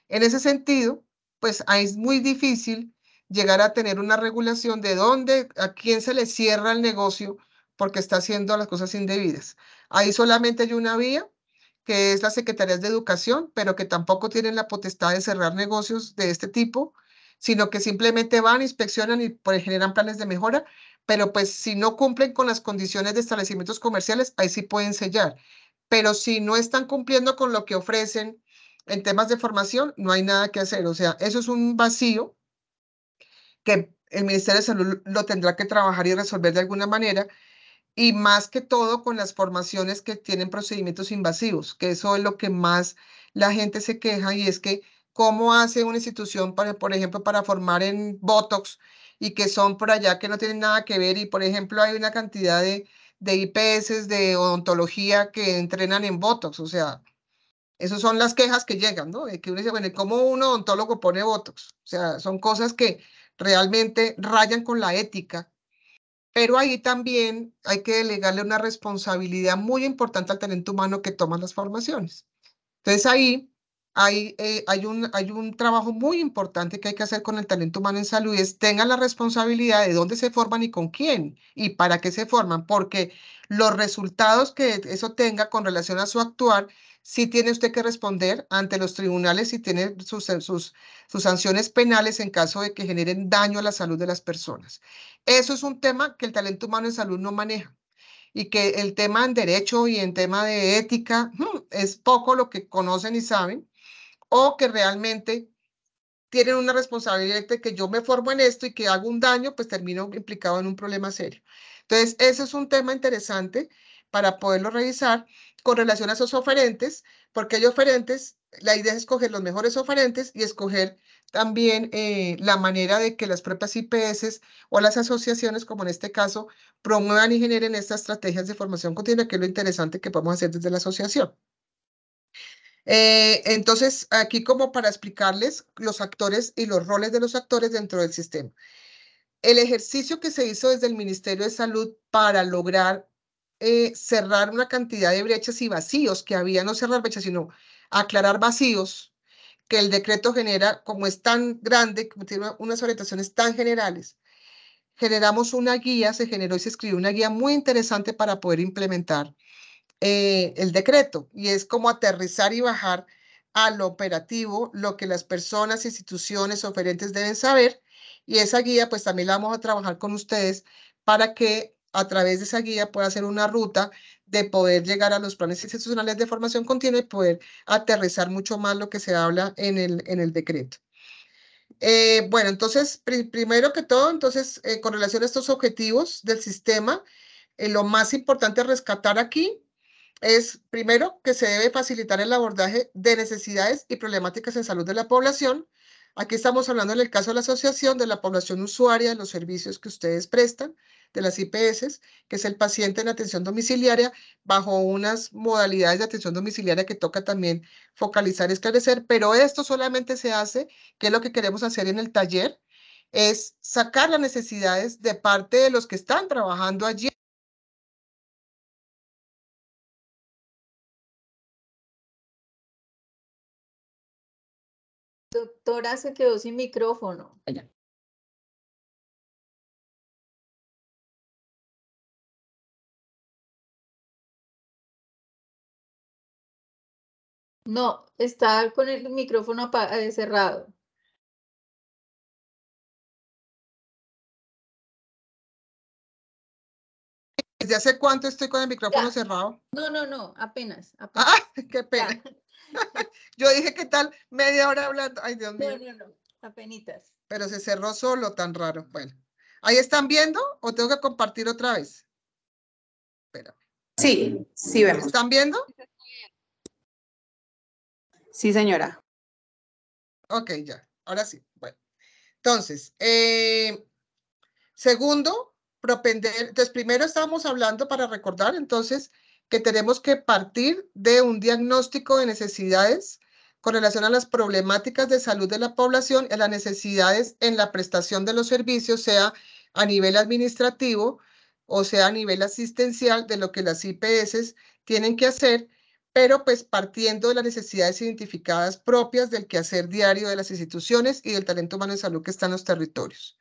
En ese sentido, pues ahí es muy difícil llegar a tener una regulación de dónde, a quién se le cierra el negocio porque está haciendo las cosas indebidas. Ahí solamente hay una vía, que es las secretarías de educación, pero que tampoco tienen la potestad de cerrar negocios de este tipo, sino que simplemente van, inspeccionan y pues, generan planes de mejora, pero pues si no cumplen con las condiciones de establecimientos comerciales, ahí sí pueden sellar. Pero si no están cumpliendo con lo que ofrecen en temas de formación, no hay nada que hacer. O sea, eso es un vacío que el Ministerio de Salud lo tendrá que trabajar y resolver de alguna manera, y más que todo con las formaciones que tienen procedimientos invasivos, que eso es lo que más la gente se queja, y es que cómo hace una institución, para, por ejemplo, para formar en Botox y que son por allá que no tienen nada que ver, y por ejemplo hay una cantidad de IPS de odontología que entrenan en Botox, o sea, esas son las quejas que llegan, ¿no? De que uno dice, bueno, ¿y cómo un odontólogo pone Botox? O sea, son cosas que realmente rayan con la ética, pero ahí también hay que delegarle una responsabilidad muy importante al talento humano que toma las formaciones. Entonces ahí hay un trabajo muy importante que hay que hacer con el talento humano en salud, y es tengan la responsabilidad de dónde se forman y con quién y para qué se forman, porque los resultados que eso tenga con relación a su actuar, sí tiene usted que responder ante los tribunales y tiene sus sanciones penales en caso de que generen daño a la salud de las personas. Eso es un tema que el talento humano en salud no maneja, y que el tema en derecho y en tema de ética es poco lo que conocen y saben, o que realmente tienen una responsabilidad de que yo me formo en esto y que hago un daño, pues termino implicado en un problema serio. Entonces, ese es un tema interesante para poderlo revisar con relación a esos oferentes, porque hay oferentes, la idea es escoger los mejores oferentes y escoger también la manera de que las propias IPS o las asociaciones, como en este caso, promuevan y generen estas estrategias de formación continua, que es lo interesante que podemos hacer desde la asociación. Entonces, aquí como para explicarles los actores y los roles de los actores dentro del sistema. El ejercicio que se hizo desde el Ministerio de Salud para lograr cerrar una cantidad de brechas y vacíos que había, no cerrar brechas, sino aclarar vacíos que el decreto genera, como es tan grande, como tiene unas orientaciones tan generales, generamos una guía, se generó y se escribió una guía muy interesante para poder implementar el decreto, y es como aterrizar y bajar a lo operativo lo que las personas, instituciones, oferentes deben saber, y esa guía pues también la vamos a trabajar con ustedes para que a través de esa guía pueda ser una ruta de poder llegar a los planes institucionales de formación continua y poder aterrizar mucho más lo que se habla en el decreto. Bueno, entonces, primero que todo, entonces, con relación a estos objetivos del sistema, lo más importante a rescatar aquí es, primero, que se debe facilitar el abordaje de necesidades y problemáticas en salud de la población. Aquí estamos hablando en el caso de la asociación de la población usuaria de los servicios que ustedes prestan, de las IPS, que es el paciente en atención domiciliaria, bajo unas modalidades de atención domiciliaria que toca también focalizar y esclarecer, pero esto solamente se hace, que es lo que queremos hacer en el taller, es sacar las necesidades de parte de los que están trabajando allí. Doctora, se quedó sin micrófono. Allá. No, está con el micrófono cerrado. ¿Desde hace cuánto estoy con el micrófono Ya. cerrado? No, apenas. ¡Ah, qué pena! Ya. Yo dije, ¿qué tal? Media hora hablando. Ay, Dios mío. No, apenitas. Pero se cerró solo, tan raro. Bueno, ¿ahí están viendo o tengo que compartir otra vez? Espera. Sí, vemos. ¿Están viendo? Sí, señora. Ok, ya. Ahora sí. Bueno. Entonces, segundo, propender. Entonces, primero estábamos hablando para recordar, entonces, que tenemos que partir de un diagnóstico de necesidades con relación a las problemáticas de salud de la población y a las necesidades en la prestación de los servicios, sea a nivel administrativo o sea a nivel asistencial, de lo que las IPS tienen que hacer, pero pues partiendo de las necesidades identificadas propias del quehacer diario de las instituciones y del talento humano en salud que está en los territorios.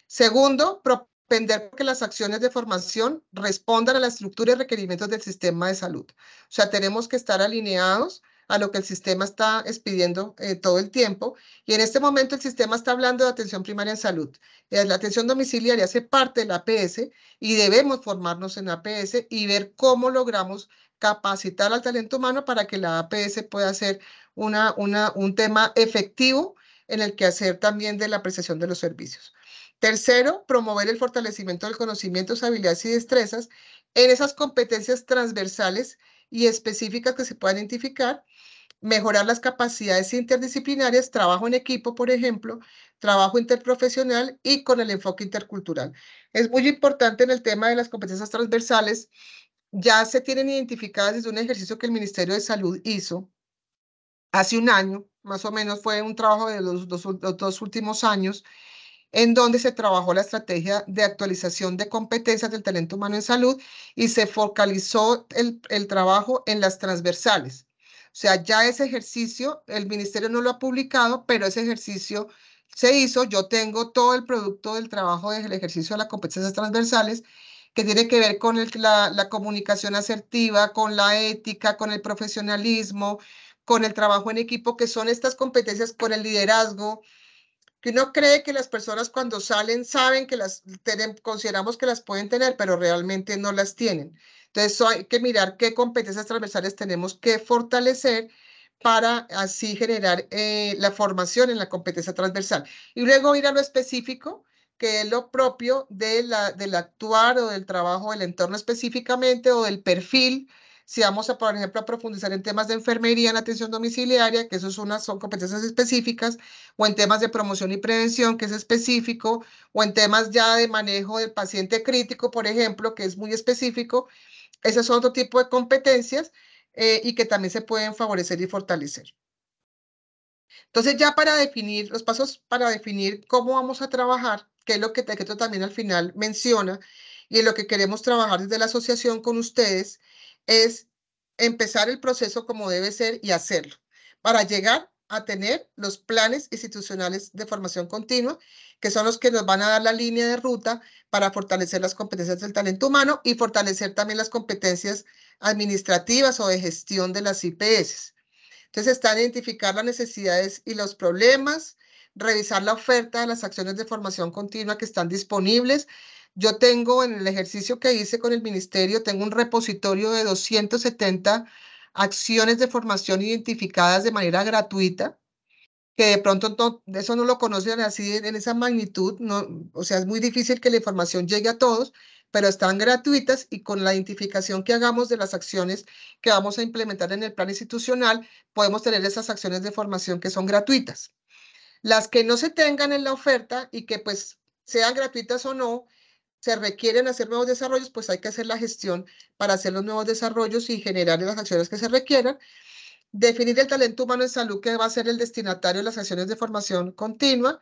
Segundo, propender que las acciones de formación respondan a la estructura y requerimientos del sistema de salud. O sea, tenemos que estar alineados a lo que el sistema está expidiendo todo el tiempo. Y en este momento el sistema está hablando de atención primaria en salud. La atención domiciliaria hace parte de la APS y debemos formarnos en APS y ver cómo logramos capacitar al talento humano para que la APS pueda ser un tema efectivo en el quehacer también de la prestación de los servicios. Tercero, promover el fortalecimiento del conocimiento, habilidades y destrezas en esas competencias transversales y específicas que se puedan identificar, mejorar las capacidades interdisciplinarias, trabajo en equipo, por ejemplo, trabajo interprofesional y con el enfoque intercultural. Es muy importante en el tema de las competencias transversales, ya se tienen identificadas desde un ejercicio que el Ministerio de Salud hizo hace un año, más o menos fue un trabajo de los dos últimos años, en donde se trabajó la estrategia de actualización de competencias del talento humano en salud y se focalizó el trabajo en las transversales. O sea, ya ese ejercicio, el ministerio no lo ha publicado, pero ese ejercicio se hizo. Yo tengo todo el producto del trabajo del ejercicio de las competencias transversales, que tiene que ver con la comunicación asertiva, con la ética, con el profesionalismo, con el trabajo en equipo, que son estas competencias, con el liderazgo, que uno cree que las personas cuando salen saben que consideramos que las pueden tener, pero realmente no las tienen. Entonces hay que mirar qué competencias transversales tenemos que fortalecer para así generar la formación en la competencia transversal. Y luego ir a lo específico, que es lo propio del actuar o del trabajo del entorno específicamente o del perfil. Si vamos a, por ejemplo, a profundizar en temas de enfermería en atención domiciliaria, que eso son competencias específicas, o en temas de promoción y prevención, que es específico, o en temas ya de manejo del paciente crítico, por ejemplo, que es muy específico. Esos son otro tipo de competencias y que también se pueden favorecer y fortalecer. Entonces, ya para definir los pasos para definir cómo vamos a trabajar, que es lo que Tequeto también al final menciona, y en lo que queremos trabajar desde la asociación con ustedes, es empezar el proceso como debe ser y hacerlo, para llegar a tener los planes institucionales de formación continua, que son los que nos van a dar la línea de ruta para fortalecer las competencias del talento humano y fortalecer también las competencias administrativas o de gestión de las IPS. Entonces están identificar las necesidades y los problemas, revisar la oferta de las acciones de formación continua que están disponibles. Yo tengo en el ejercicio que hice con el ministerio, tengo un repositorio de 270 acciones de formación identificadas de manera gratuita, que de pronto eso no lo conocen así en esa magnitud, no, o sea, es muy difícil que la información llegue a todos, pero están gratuitas y con la identificación que hagamos de las acciones que vamos a implementar en el plan institucional, podemos tener esas acciones de formación que son gratuitas. Las que no se tengan en la oferta y que pues sean gratuitas o no, se requieren hacer nuevos desarrollos, pues hay que hacer la gestión para hacer los nuevos desarrollos y generar las acciones que se requieran. Definir el talento humano en salud, que va a ser el destinatario de las acciones de formación continua.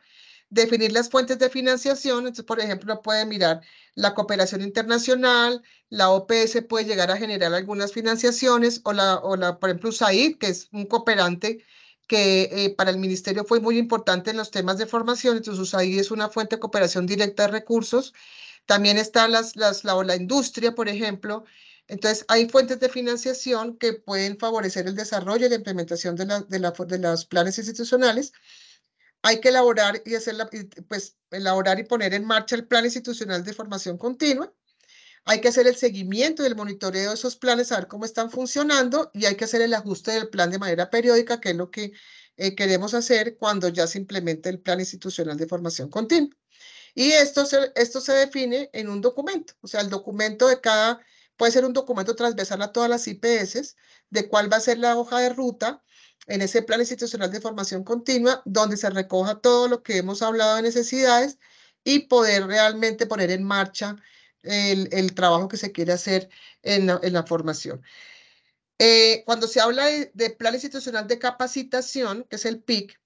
definir las fuentes de financiación. Entonces, por ejemplo, puede mirar la cooperación internacional, la OPS puede llegar a generar algunas financiaciones, por ejemplo, USAID, que es un cooperante que para el ministerio fue muy importante en los temas de formación. Entonces, USAID es una fuente de cooperación directa de recursos. También está la industria, por ejemplo. Entonces, hay fuentes de financiación que pueden favorecer el desarrollo y la implementación de los planes institucionales. Hay que elaborar elaborar y poner en marcha el plan institucional de formación continua. Hay que hacer el seguimiento y el monitoreo de esos planes, a ver cómo están funcionando, y hay que hacer el ajuste del plan de manera periódica, que es lo que queremos hacer cuando ya se implemente el plan institucional de formación continua. Y esto se define en un documento, o sea, el documento puede ser un documento transversal a todas las IPS, de cuál va a ser la hoja de ruta en ese plan institucional de formación continua, donde se recoja todo lo que hemos hablado de necesidades y poder realmente poner en marcha el trabajo que se quiere hacer en la formación. Cuando se habla de plan institucional de capacitación, que es el PIC,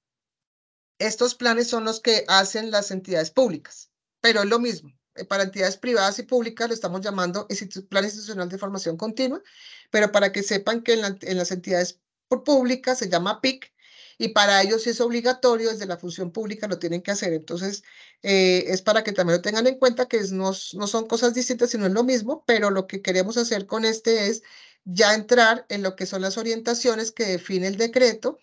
estos planes son los que hacen las entidades públicas, pero es lo mismo. Para entidades privadas y públicas lo estamos llamando Plan Institucional de Formación Continua, pero para que sepan que en las entidades públicas se llama PIC, y para ellos sí es obligatorio, desde la función pública lo tienen que hacer. Entonces, es para que también lo tengan en cuenta, que no son cosas distintas, sino es lo mismo, pero lo que queremos hacer con este es ya entrar en lo que son las orientaciones que define el decreto,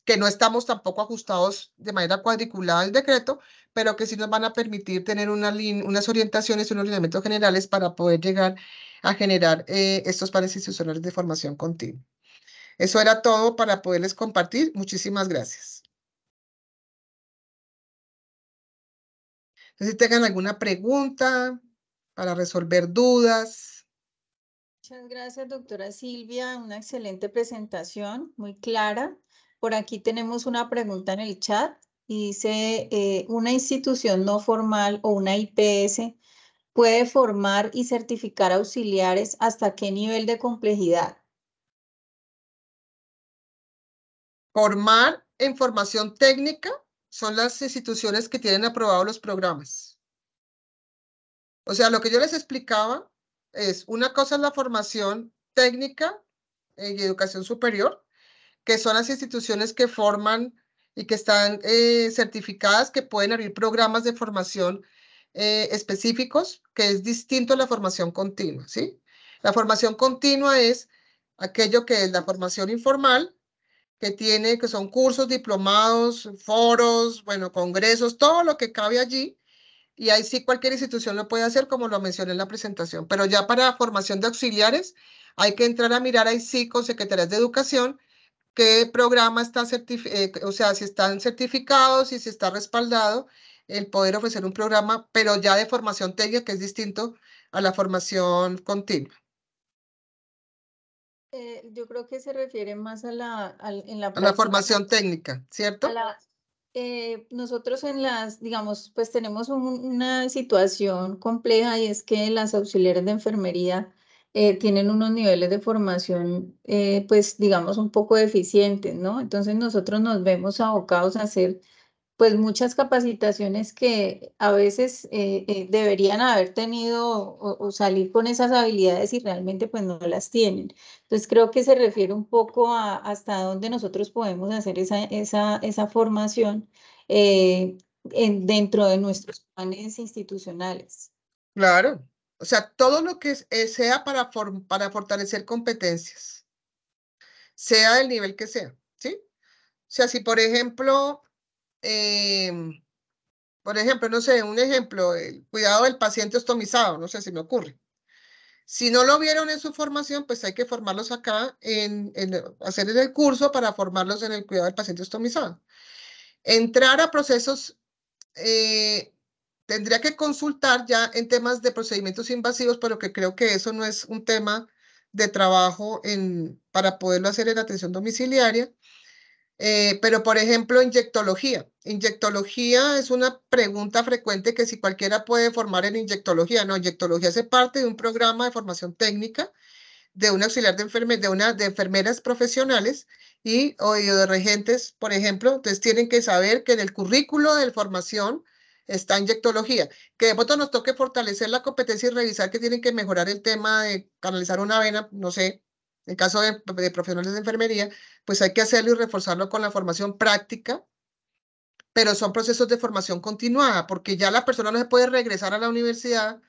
que no estamos tampoco ajustados de manera cuadriculada al decreto, pero que sí nos van a permitir tener unas orientaciones, unos lineamientos generales para poder llegar a generar estos planes institucionales de formación continua. Eso era todo para poderles compartir. Muchísimas gracias. No sé si tengan alguna pregunta para resolver dudas. Muchas gracias, doctora Silvia. Una excelente presentación, muy clara. Por aquí tenemos una pregunta en el chat y dice, ¿una institución no formal o una IPS puede formar y certificar auxiliares hasta qué nivel de complejidad? Formar en formación técnica son las instituciones que tienen aprobados los programas. O sea, lo que yo les explicaba es, una cosa es la formación técnica y educación superior, que son las instituciones que forman y que están certificadas, que pueden abrir programas de formación específicos, que es distinto a la formación continua, ¿sí? La formación continua es aquello que es la formación informal, que son cursos, diplomados, foros, bueno, congresos, todo lo que cabe allí. Y ahí sí cualquier institución lo puede hacer, como lo mencioné en la presentación. Pero ya para formación de auxiliares hay que entrar a mirar ahí sí con secretarías de educación qué programa está o sea, si están certificados y si está respaldado el poder ofrecer un programa, pero ya de formación técnica, que es distinto a la formación continua. Yo creo que se refiere más en la A la formación técnica, ¿cierto? Nosotros digamos, pues tenemos una situación compleja, y es que las auxiliares de enfermería tienen unos niveles de formación, pues digamos, un poco deficientes, ¿no? Entonces nosotros nos vemos abocados a hacer pues muchas capacitaciones que a veces deberían haber tenido o salir con esas habilidades y realmente pues no las tienen. Entonces creo que se refiere un poco a hasta dónde nosotros podemos hacer esa formación dentro de nuestros planes institucionales. Claro. O sea, todo lo que sea para fortalecer competencias, sea del nivel que sea, ¿sí? O sea, si por ejemplo, no sé, un ejemplo, el cuidado del paciente ostomizado, no sé si me ocurre. Si no lo vieron en su formación, pues hay que formarlos acá, hacer el curso para formarlos en el cuidado del paciente ostomizado. Entrar a procesos, tendría que consultar ya en temas de procedimientos invasivos, pero que creo que eso no es un tema de trabajo para poderlo hacer en atención domiciliaria. Pero, por ejemplo, inyectología. Inyectología es una pregunta frecuente, que si cualquiera puede formar en inyectología. No, inyectología hace parte de un programa de formación técnica de un auxiliar de de enfermeras profesionales o de regentes, por ejemplo. Entonces tienen que saber que en el currículo de formación está inyectología, que de pronto nos toque fortalecer la competencia y revisar que tienen que mejorar el tema de canalizar una vena, no sé, en caso de profesionales de enfermería, pues hay que hacerlo y reforzarlo con la formación práctica, pero son procesos de formación continuada, porque ya la persona no se puede regresar a la universidad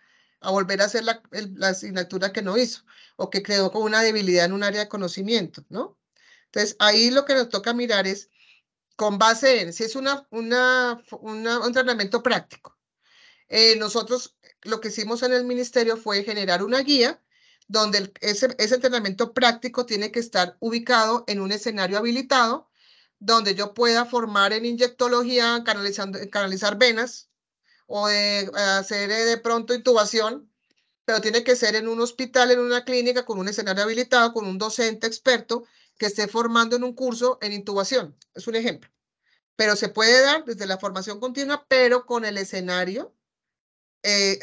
a volver a hacer la asignatura que no hizo, o que quedó con una debilidad en un área de conocimiento, ¿no? Entonces, ahí lo que nos toca mirar es, con base en, si es un entrenamiento práctico. Nosotros lo que hicimos en el ministerio fue generar una guía donde ese entrenamiento práctico tiene que estar ubicado en un escenario habilitado, donde yo pueda formar en inyectología, canalizar venas o hacer de pronto intubación, pero tiene que ser en un hospital, en una clínica, con un escenario habilitado, con un docente experto que esté formando en un curso en intubación. Es un ejemplo. Pero se puede dar desde la formación continua, pero con el escenario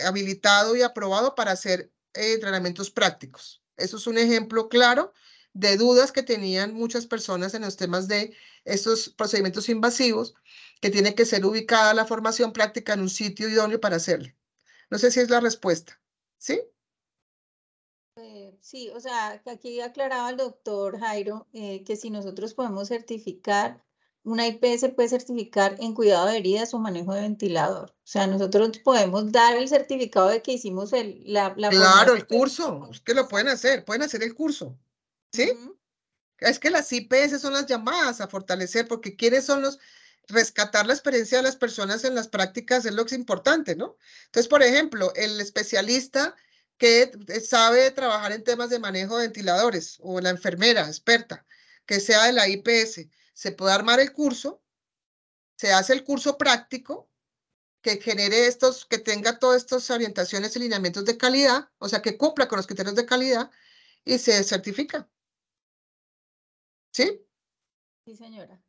habilitado y aprobado para hacer entrenamientos prácticos. Eso es un ejemplo claro de dudas que tenían muchas personas en los temas de estos procedimientos invasivos, que tiene que ser ubicada la formación práctica en un sitio idóneo para hacerlo. No sé si es la respuesta. ¿Sí? Sí, o sea, que aquí aclaraba el doctor Jairo que si nosotros podemos certificar, una IPS puede certificar en cuidado de heridas o manejo de ventilador. O sea, nosotros podemos dar el certificado de que hicimos la Claro, el formación. curso, es que lo pueden hacer el curso. ¿Sí? Ujú. Es que las IPS son las llamadas a fortalecer, porque ¿quiénes son los? Rescatar la experiencia de las personas en las prácticas es lo que es importante, ¿no? Entonces, por ejemplo, el especialista que sabe trabajar en temas de manejo de ventiladores o la enfermera experta que sea de la IPS, se puede armar el curso, se hace el curso práctico que genere que tenga todas estas orientaciones y lineamientos de calidad, o sea, que cumpla con los criterios de calidad y se certifica. ¿Sí? Sí, señora.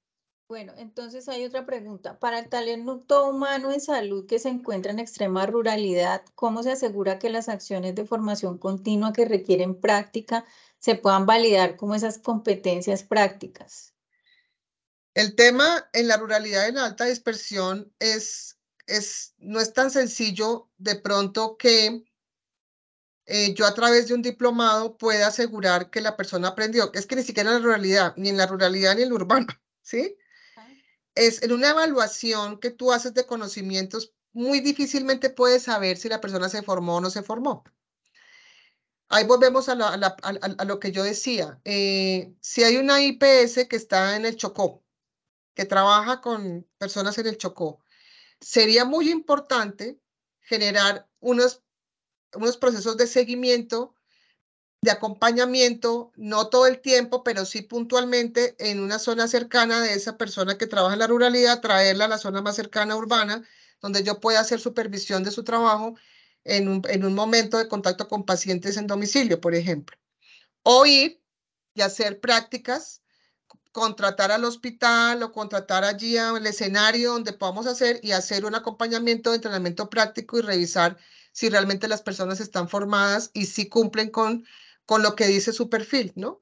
Bueno, entonces hay otra pregunta. Para el talento humano en salud que se encuentra en extrema ruralidad, ¿cómo se asegura que las acciones de formación continua que requieren práctica se puedan validar como esas competencias prácticas? El tema en la ruralidad y en la alta dispersión no es tan sencillo de pronto que yo a través de un diplomado pueda asegurar que la persona aprendió. Es que ni siquiera en la ruralidad, ni en la ruralidad ni en la urbana, ¿sí? Ah, Es en una evaluación que tú haces de conocimientos, muy difícilmente puedes saber si la persona se formó o no se formó. Ahí volvemos a lo que yo decía. Si hay una IPS que está en el Chocó, que trabaja con personas en el Chocó, sería muy importante generar unos procesos de seguimiento, de acompañamiento, no todo el tiempo, pero sí puntualmente en una zona cercana de esa persona que trabaja en la ruralidad, traerla a la zona más cercana urbana, donde yo pueda hacer supervisión de su trabajo en un momento de contacto con pacientes en domicilio, por ejemplo. O ir y hacer prácticas, contratar al hospital o contratar allí al escenario donde podamos hacer y hacer un acompañamiento de entrenamiento práctico y revisar si realmente las personas están formadas y si cumplen con lo que dice su perfil, ¿no?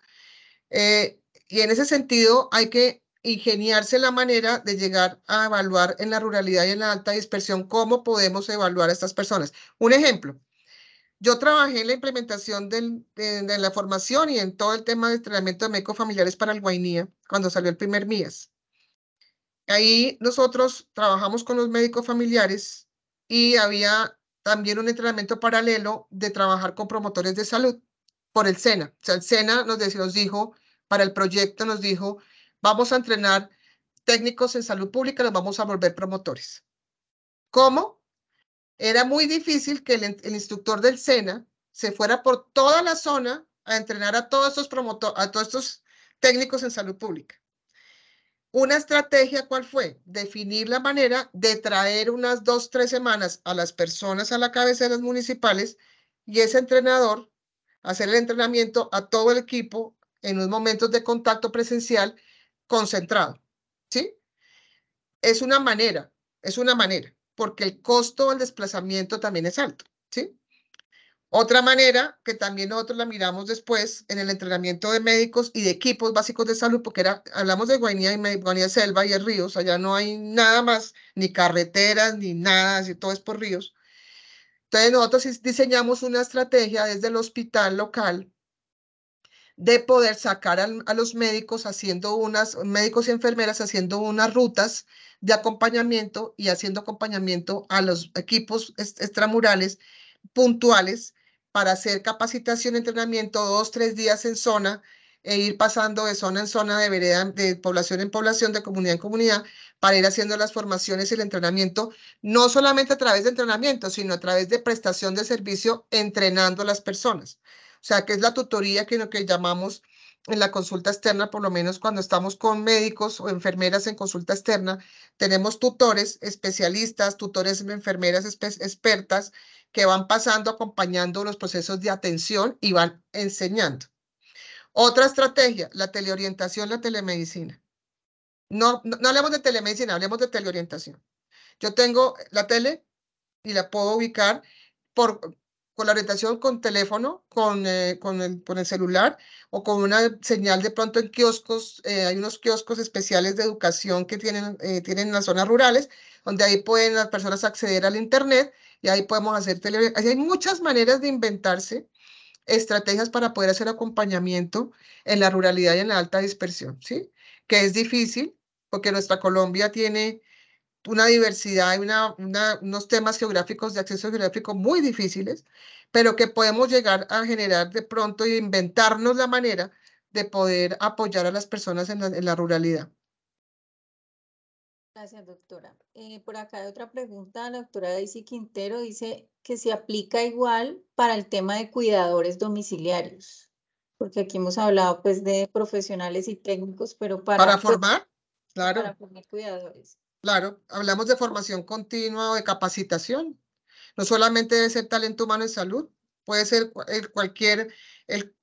Y en ese sentido hay que ingeniarse la manera de llegar a evaluar en la ruralidad y en la alta dispersión cómo podemos evaluar a estas personas. Un ejemplo, yo trabajé en la implementación de la formación y en todo el tema de entrenamiento de médicos familiares para el Guainía, cuando salió el primer MIAS. Ahí nosotros trabajamos con los médicos familiares y había también un entrenamiento paralelo de trabajar con promotores de salud por el SENA. O sea, el SENA nos dijo, para el proyecto nos dijo, vamos a entrenar técnicos en salud pública, los vamos a volver promotores. ¿Cómo? Era muy difícil que el instructor del SENA se fuera por toda la zona a entrenar a todos estos a todos estos técnicos en salud pública. Una estrategia, ¿cuál fue? Definir la manera de traer unas 2, 3 semanas a las personas a la cabecera municipales y ese entrenador hacer el entrenamiento a todo el equipo en unos momentos de contacto presencial concentrado. ¿Sí? Es una manera, porque el costo del desplazamiento también es alto, ¿sí? Otra manera que también nosotros la miramos después en el entrenamiento de médicos y de equipos básicos de salud, porque hablamos de Guainía y Guainía Selva y de ríos, allá no hay nada más, ni carreteras, ni nada, así todo es por ríos. Entonces nosotros diseñamos una estrategia desde el hospital local de poder sacar a los médicos médicos y enfermeras haciendo unas rutas de acompañamiento y haciendo acompañamiento a los equipos extramurales puntuales para hacer capacitación, entrenamiento, 2, 3 días en zona e ir pasando de zona en zona, de vereda, de población en población, de comunidad en comunidad, para ir haciendo las formaciones y el entrenamiento, no solamente a través de entrenamiento, sino a través de prestación de servicio, entrenando a las personas. O sea, que es la tutoría que lo que llamamos en la consulta externa, por lo menos cuando estamos con médicos o enfermeras en consulta externa, tenemos tutores, especialistas, tutores enfermeras expertas que van pasando, acompañando los procesos de atención y van enseñando. Otra estrategia, la teleorientación, la telemedicina. No hablemos de telemedicina, hablemos de teleorientación. Yo tengo la tele y la puedo ubicar con la orientación con teléfono, con el celular o con una señal de pronto en kioscos. Hay unos kioscos especiales de educación que tienen en las zonas rurales, donde ahí pueden las personas acceder al internet y ahí podemos hacer hay muchas maneras de inventarse estrategias para poder hacer acompañamiento en la ruralidad y en la alta dispersión, ¿sí? Que es difícil porque nuestra Colombia tiene una diversidad y unos temas geográficos de acceso geográfico muy difíciles, pero que podemos llegar a generar de pronto e inventarnos la manera de poder apoyar a las personas en la ruralidad. Gracias, doctora. Por acá hay otra pregunta, la doctora Daisy Quintero dice que se aplica igual para el tema de cuidadores domiciliarios, porque aquí hemos hablado pues de profesionales y técnicos, pero Para formar, claro. para formar cuidadores. Claro, hablamos de formación continua o de capacitación. No solamente debe ser talento humano en salud, puede ser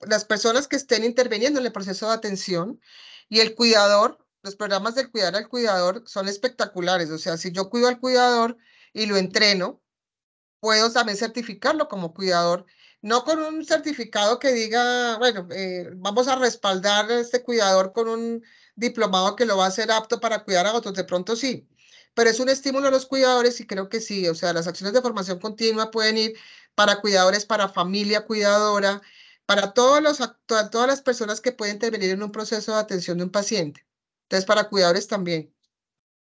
las personas que estén interviniendo en el proceso de atención y el cuidador. Los programas del cuidar al cuidador son espectaculares. O sea, si yo cuido al cuidador y lo entreno, puedo también certificarlo como cuidador, no con un certificado que diga, bueno, vamos a respaldar a este cuidador con un diplomado que lo va a hacer apto para cuidar a otros, de pronto sí, pero es un estímulo a los cuidadores y creo que sí. O sea, las acciones de formación continua pueden ir para cuidadores, para familia cuidadora, para todas las personas que pueden intervenir en un proceso de atención de un paciente. Entonces, para cuidadores también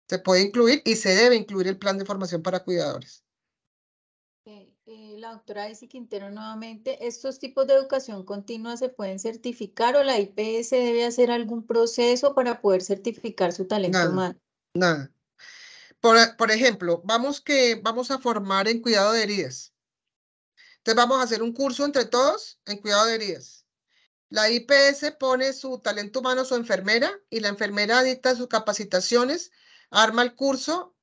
se puede incluir y se debe incluir el plan de formación para cuidadores. La doctora Daisy Quintero nuevamente, ¿estos tipos de educación continua se pueden certificar o la IPS debe hacer algún proceso para poder certificar su talento humano? Nada. Por ejemplo, vamos a formar en cuidado de heridas. Entonces vamos a hacer un curso entre todos en cuidado de heridas. La IPS pone su talento humano, su enfermera, y la enfermera dicta sus capacitaciones, arma el curso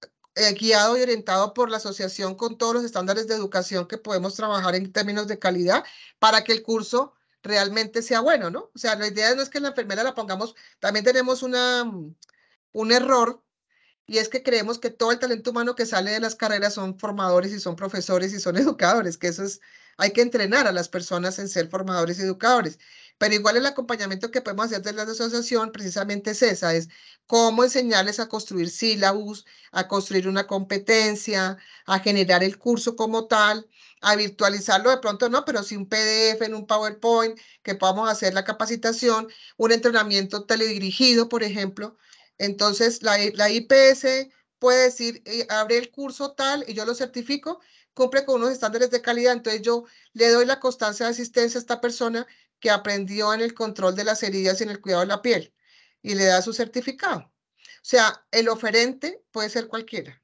guiado y orientado por la asociación con todos los estándares de educación que podemos trabajar en términos de calidad para que el curso realmente sea bueno, ¿no? O sea, la idea no es que la enfermera la pongamos, también tenemos un error, y es que creemos que todo el talento humano que sale de las carreras son formadores y son profesores y son educadores, que hay que entrenar a las personas en ser formadores y educadores. Pero igual el acompañamiento que podemos hacer desde la asociación precisamente es esa, es cómo enseñarles a construir sílabus, a construir una competencia, a generar el curso como tal, a virtualizarlo de pronto no, pero sí un PDF en un PowerPoint, que podamos hacer la capacitación, un entrenamiento teledirigido, por ejemplo. Entonces, la IPS puede decir, abre el curso tal y yo lo certifico, cumple con unos estándares de calidad, entonces yo le doy la constancia de asistencia a esta persona que aprendió en el control de las heridas y en el cuidado de la piel y le da su certificado. O sea, el oferente puede ser cualquiera.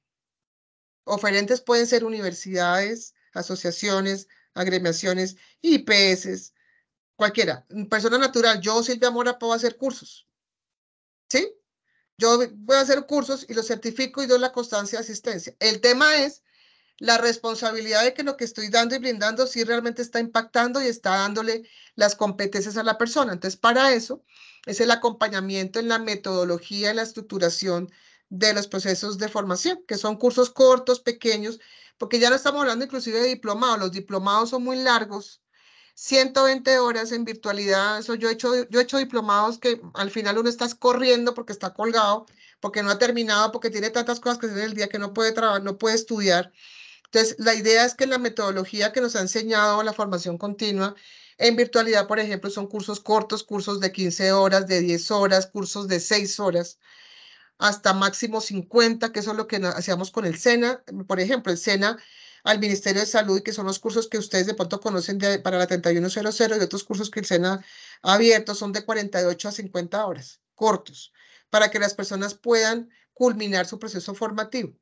Oferentes pueden ser universidades, asociaciones, agremiaciones, IPS, cualquiera. Persona natural, yo, Silvia Mora, puedo hacer cursos. ¿Sí? Yo voy a hacer cursos y los certifico y doy la constancia de asistencia. El tema es la responsabilidad de que lo que estoy dando y brindando sí realmente está impactando y está dándole las competencias a la persona. Entonces, para eso es el acompañamiento en la metodología, en la estructuración de los procesos de formación, que son cursos cortos, pequeños, porque ya no estamos hablando inclusive de diplomados, los diplomados son muy largos, 120 horas en virtualidad, eso yo he hecho diplomados que al final uno está corriendo porque está colgado, porque no ha terminado, porque tiene tantas cosas que hacer en el día que no puede trabajar, no puede estudiar. Entonces, la idea es que la metodología que nos ha enseñado la formación continua en virtualidad, por ejemplo, son cursos cortos, cursos de 15 horas, de 10 horas, cursos de 6 horas, hasta máximo 50, que eso es lo que hacíamos con el SENA. Por ejemplo, el SENA al Ministerio de Salud, que son los cursos que ustedes de pronto conocen para la 3100 y otros cursos que el SENA ha abierto, son de 48 a 50 horas, cortos, para que las personas puedan culminar su proceso formativo.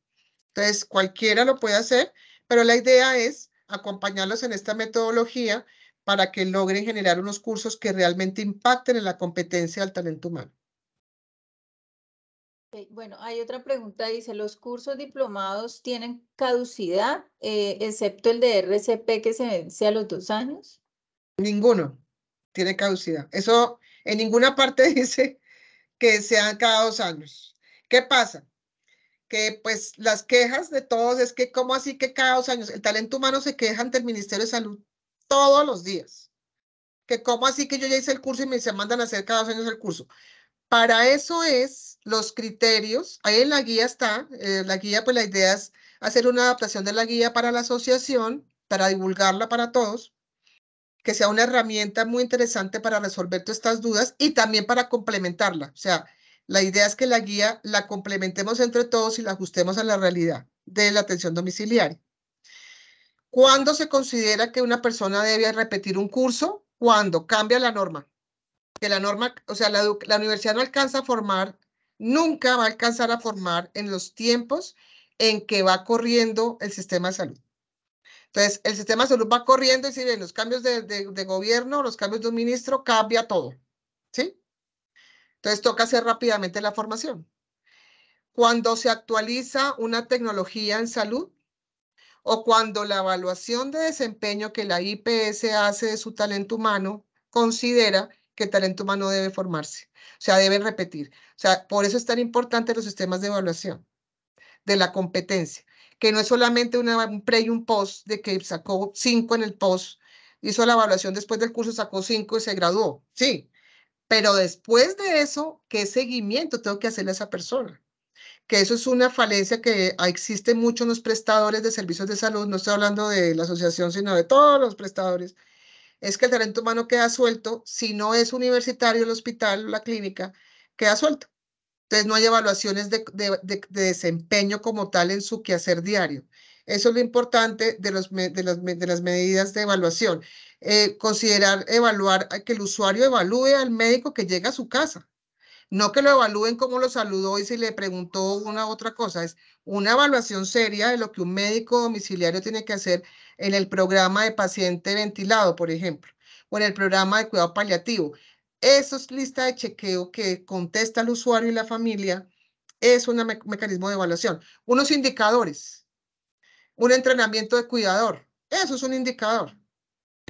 Entonces, cualquiera lo puede hacer, pero la idea es acompañarlos en esta metodología para que logren generar unos cursos que realmente impacten en la competencia del talento humano. Bueno, hay otra pregunta, dice, ¿los cursos diplomados tienen caducidad, excepto el de RCP que se vence a los 2 años? Ninguno tiene caducidad. Eso en ninguna parte dice que sean cada 2 años. ¿Qué pasa? Que pues las quejas de todos es que ¿cómo así que cada 2 años? El talento humano se queja ante el Ministerio de Salud todos los días. Que ¿cómo así que yo ya hice el curso y me se mandan a hacer cada 2 años el curso? Para eso es los criterios, ahí en la guía está, la guía, pues la idea es hacer una adaptación de la guía para la asociación, para divulgarla para todos, que sea una herramienta muy interesante para resolver todas estas dudas y también para complementarla. O sea, la idea es que la guía la complementemos entre todos y la ajustemos a la realidad de la atención domiciliaria. ¿Cuándo se considera que una persona debe repetir un curso? Cuando cambia la norma. Que la norma, o sea, la universidad no alcanza a formar, nunca va a alcanzar a formar en los tiempos en que va corriendo el sistema de salud. Entonces, el sistema de salud va corriendo y si ven los cambios de gobierno, los cambios de un ministro, cambia todo, ¿sí? Entonces, toca hacer rápidamente la formación. Cuando se actualiza una tecnología en salud o cuando la evaluación de desempeño que la IPS hace de su talento humano considera que el talento humano debe formarse, o sea, debe repetir. O sea, por eso es tan importante los sistemas de evaluación de la competencia, que no es solamente un pre y un post de que sacó 5 en el post, hizo la evaluación después del curso, sacó 5 y se graduó. Sí, pero después de eso, ¿qué seguimiento tengo que hacerle a esa persona? Que eso es una falencia que existe mucho en los prestadores de servicios de salud, no estoy hablando de la asociación, sino de todos los prestadores, es que el talento humano queda suelto, si no es universitario el hospital, la clínica, queda suelto. Entonces no hay evaluaciones de desempeño como tal en su quehacer diario. Eso es lo importante de las medidas de evaluación. Considerar, evaluar, que el usuario evalúe al médico que llega a su casa. No que lo evalúen como lo saludó y si le preguntó una u otra cosa. Es una evaluación seria de lo que un médico domiciliario tiene que hacer en el programa de paciente ventilado, por ejemplo, o en el programa de cuidado paliativo. Eso es lista de chequeo que contesta el usuario y la familia. Es un mecanismo de evaluación. Unos indicadores, un entrenamiento de cuidador. Eso es un indicador.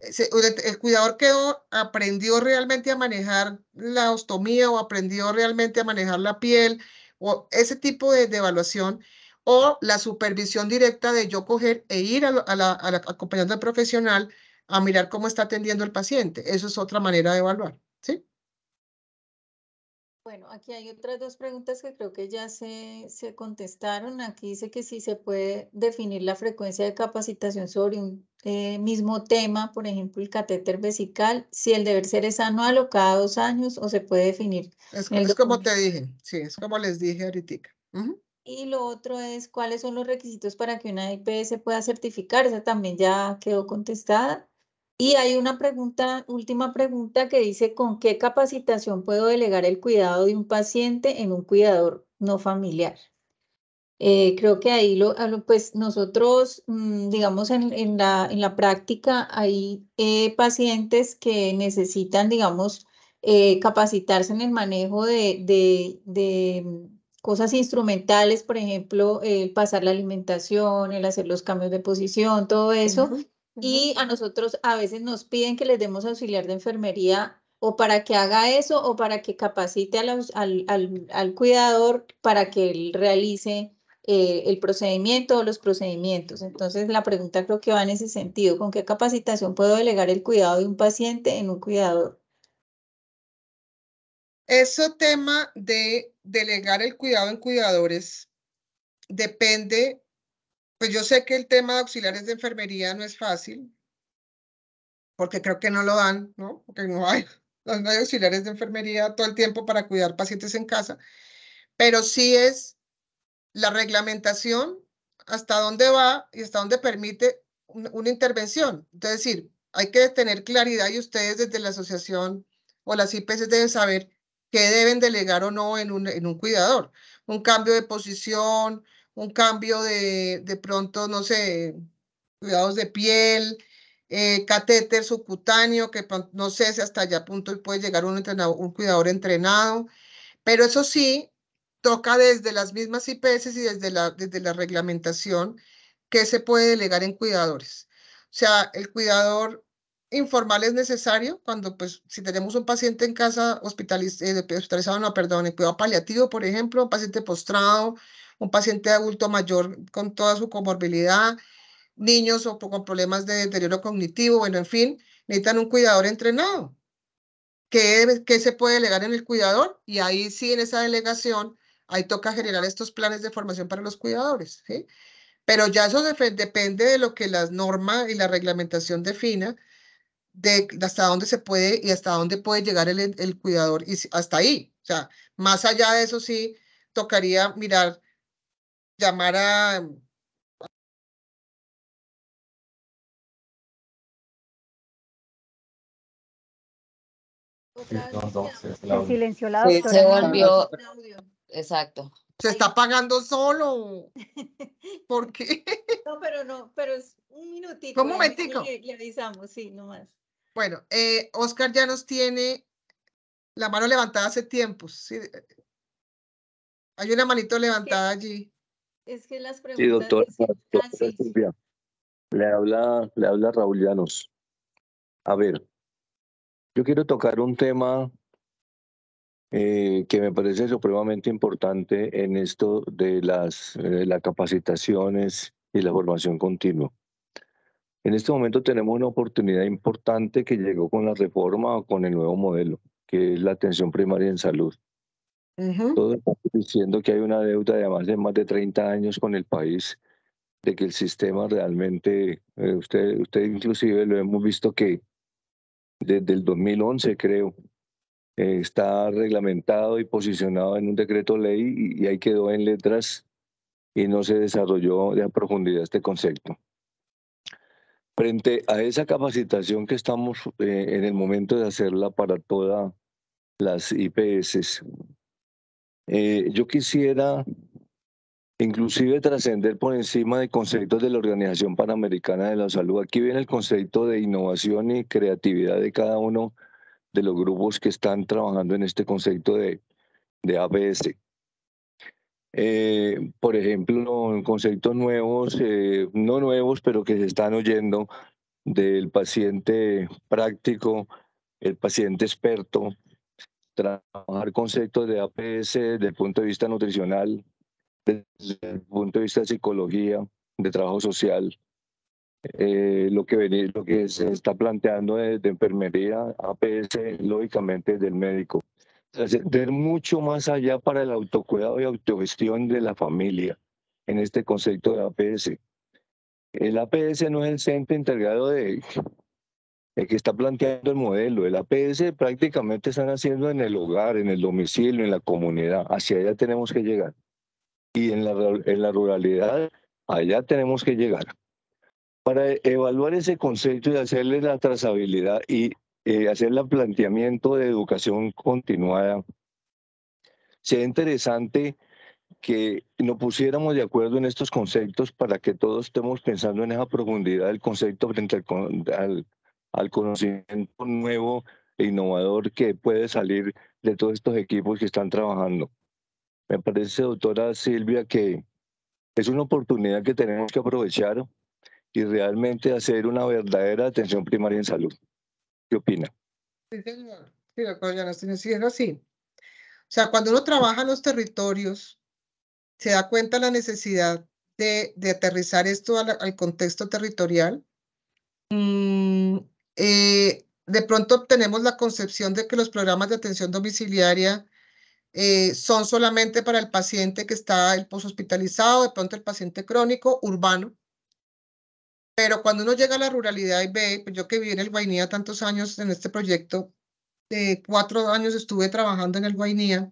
El cuidador aprendió realmente a manejar la ostomía o aprendió realmente a manejar la piel o ese tipo de evaluación o la supervisión directa de yo coger e ir a la acompañante profesional a mirar cómo está atendiendo el paciente. Eso es otra manera de evaluar, ¿sí? Bueno, aquí hay otras 2 preguntas que creo que ya se contestaron. Aquí dice que si se puede definir la frecuencia de capacitación sobre un mismo tema, por ejemplo, el catéter vesical, si el deber ser es anual o cada 2 años, o se puede definir Es en el como documento. te dije, sí, es como les dije ahorita. Y lo otro es, ¿cuáles son los requisitos para que una IPS pueda certificar? Esa también ya quedó contestada. Y hay una pregunta, última pregunta que dice, ¿con qué capacitación puedo delegar el cuidado de un paciente en un cuidador no familiar? Creo que ahí pues nosotros, digamos, en la práctica hay pacientes que necesitan, digamos, capacitarse en el manejo de cosas instrumentales, por ejemplo, el pasar la alimentación, el hacer los cambios de posición, todo eso. Y a nosotros a veces nos piden que les demos auxiliar de enfermería o para que haga eso o para que capacite al cuidador para que él realice el procedimiento o los procedimientos. Entonces, la pregunta creo que va en ese sentido. ¿Con qué capacitación puedo delegar el cuidado de un paciente en un cuidador? Ese tema de delegar el cuidado en cuidadores depende, pues yo sé que el tema de auxiliares de enfermería no es fácil, porque creo que no lo dan, ¿no? Porque no hay auxiliares de enfermería todo el tiempo para cuidar pacientes en casa, pero sí es la reglamentación hasta dónde va y hasta dónde permite una intervención. Es decir, hay que tener claridad y ustedes desde la asociación o las IPS deben saber qué deben delegar o no en un cuidador. Un cambio de posición, un cambio de pronto, no sé, cuidados de piel, catéter subcutáneo, que no sé si hasta allá punto puede llegar un cuidador entrenado, pero eso sí, toca desde las mismas IPS y desde la reglamentación que se puede delegar en cuidadores. O sea, el cuidador informal es necesario cuando, pues, si tenemos un paciente en casa hospitalizado, no, perdón, en cuidado paliativo, por ejemplo, un paciente postrado, un paciente adulto mayor con toda su comorbilidad, niños o con problemas de deterioro cognitivo, bueno, en fin, necesitan un cuidador entrenado. ¿Qué se puede delegar en el cuidador? Y ahí sí, en esa delegación, ahí toca generar estos planes de formación para los cuidadores, ¿sí? Pero ya eso depende de lo que las normas y la reglamentación defina, de hasta dónde se puede y hasta dónde puede llegar el cuidador, y hasta ahí. O sea, más allá de eso sí, tocaría mirar, llamar a... Se silenció la Se doctora. volvió, exacto. ¿Se está pagando solo? ¿Por qué? No, pero es un minutico. Un momentico. Le avisamos, sí, nomás. Bueno, Oscar ya nos tiene la mano levantada hace tiempos. ¿Sí? Hay una manito levantada allí. Es que las Sí, preguntas doctora, dicen, doctora Silvia, le habla Raúl Llanos. A ver, yo quiero tocar un tema que me parece supremamente importante en esto de las capacitaciones y la formación continua. En este momento tenemos una oportunidad importante que llegó con la reforma o con el nuevo modelo, que es la atención primaria en salud. Todos estamos diciendo que hay una deuda de más de 30 años con el país, de que el sistema realmente, usted inclusive lo hemos visto que desde el 2011 creo, está reglamentado y posicionado en un decreto ley y ahí quedó en letras y no se desarrolló a profundidad este concepto. Frente a esa capacitación que estamos en el momento de hacerla para todas las IPS, yo quisiera inclusive trascender por encima de conceptos de la Organización Panamericana de la Salud. Aquí viene el concepto de innovación y creatividad de cada uno de los grupos que están trabajando en este concepto de APS. Por ejemplo, conceptos nuevos, no nuevos, pero que se están oyendo del paciente práctico, el paciente experto, trabajar conceptos de APS desde el punto de vista nutricional, desde el punto de vista de psicología, de trabajo social, lo que se está planteando de enfermería, APS, lógicamente del médico. Trascender mucho más allá para el autocuidado y autogestión de la familia en este concepto de APS. El APS no es el centro integrado el que está planteando el modelo. El APS prácticamente están haciendo en el hogar, en el domicilio, en la comunidad. Hacia allá tenemos que llegar. Y en la ruralidad, allá tenemos que llegar. Para evaluar ese concepto y hacerle la trazabilidad y hacer el planteamiento de educación continuada, sería interesante que nos pusiéramos de acuerdo en estos conceptos para que todos estemos pensando en esa profundidad del concepto frente al conocimiento nuevo e innovador que puede salir de todos estos equipos que están trabajando. Me parece, doctora Silvia, que es una oportunidad que tenemos que aprovechar y realmente hacer una verdadera atención primaria en salud. ¿Qué opina? Sí, señor. Sí, doctor Llanos, sí, es así. O sea, cuando uno trabaja en los territorios, se da cuenta la necesidad de aterrizar esto al contexto territorial. De pronto tenemos la concepción de que los programas de atención domiciliaria son solamente para el paciente que está el poshospitalizado, de pronto el paciente crónico, urbano. Pero cuando uno llega a la ruralidad y ve, pues yo que viví en el Guainía tantos años en este proyecto, 4 años estuve trabajando en el Guainía.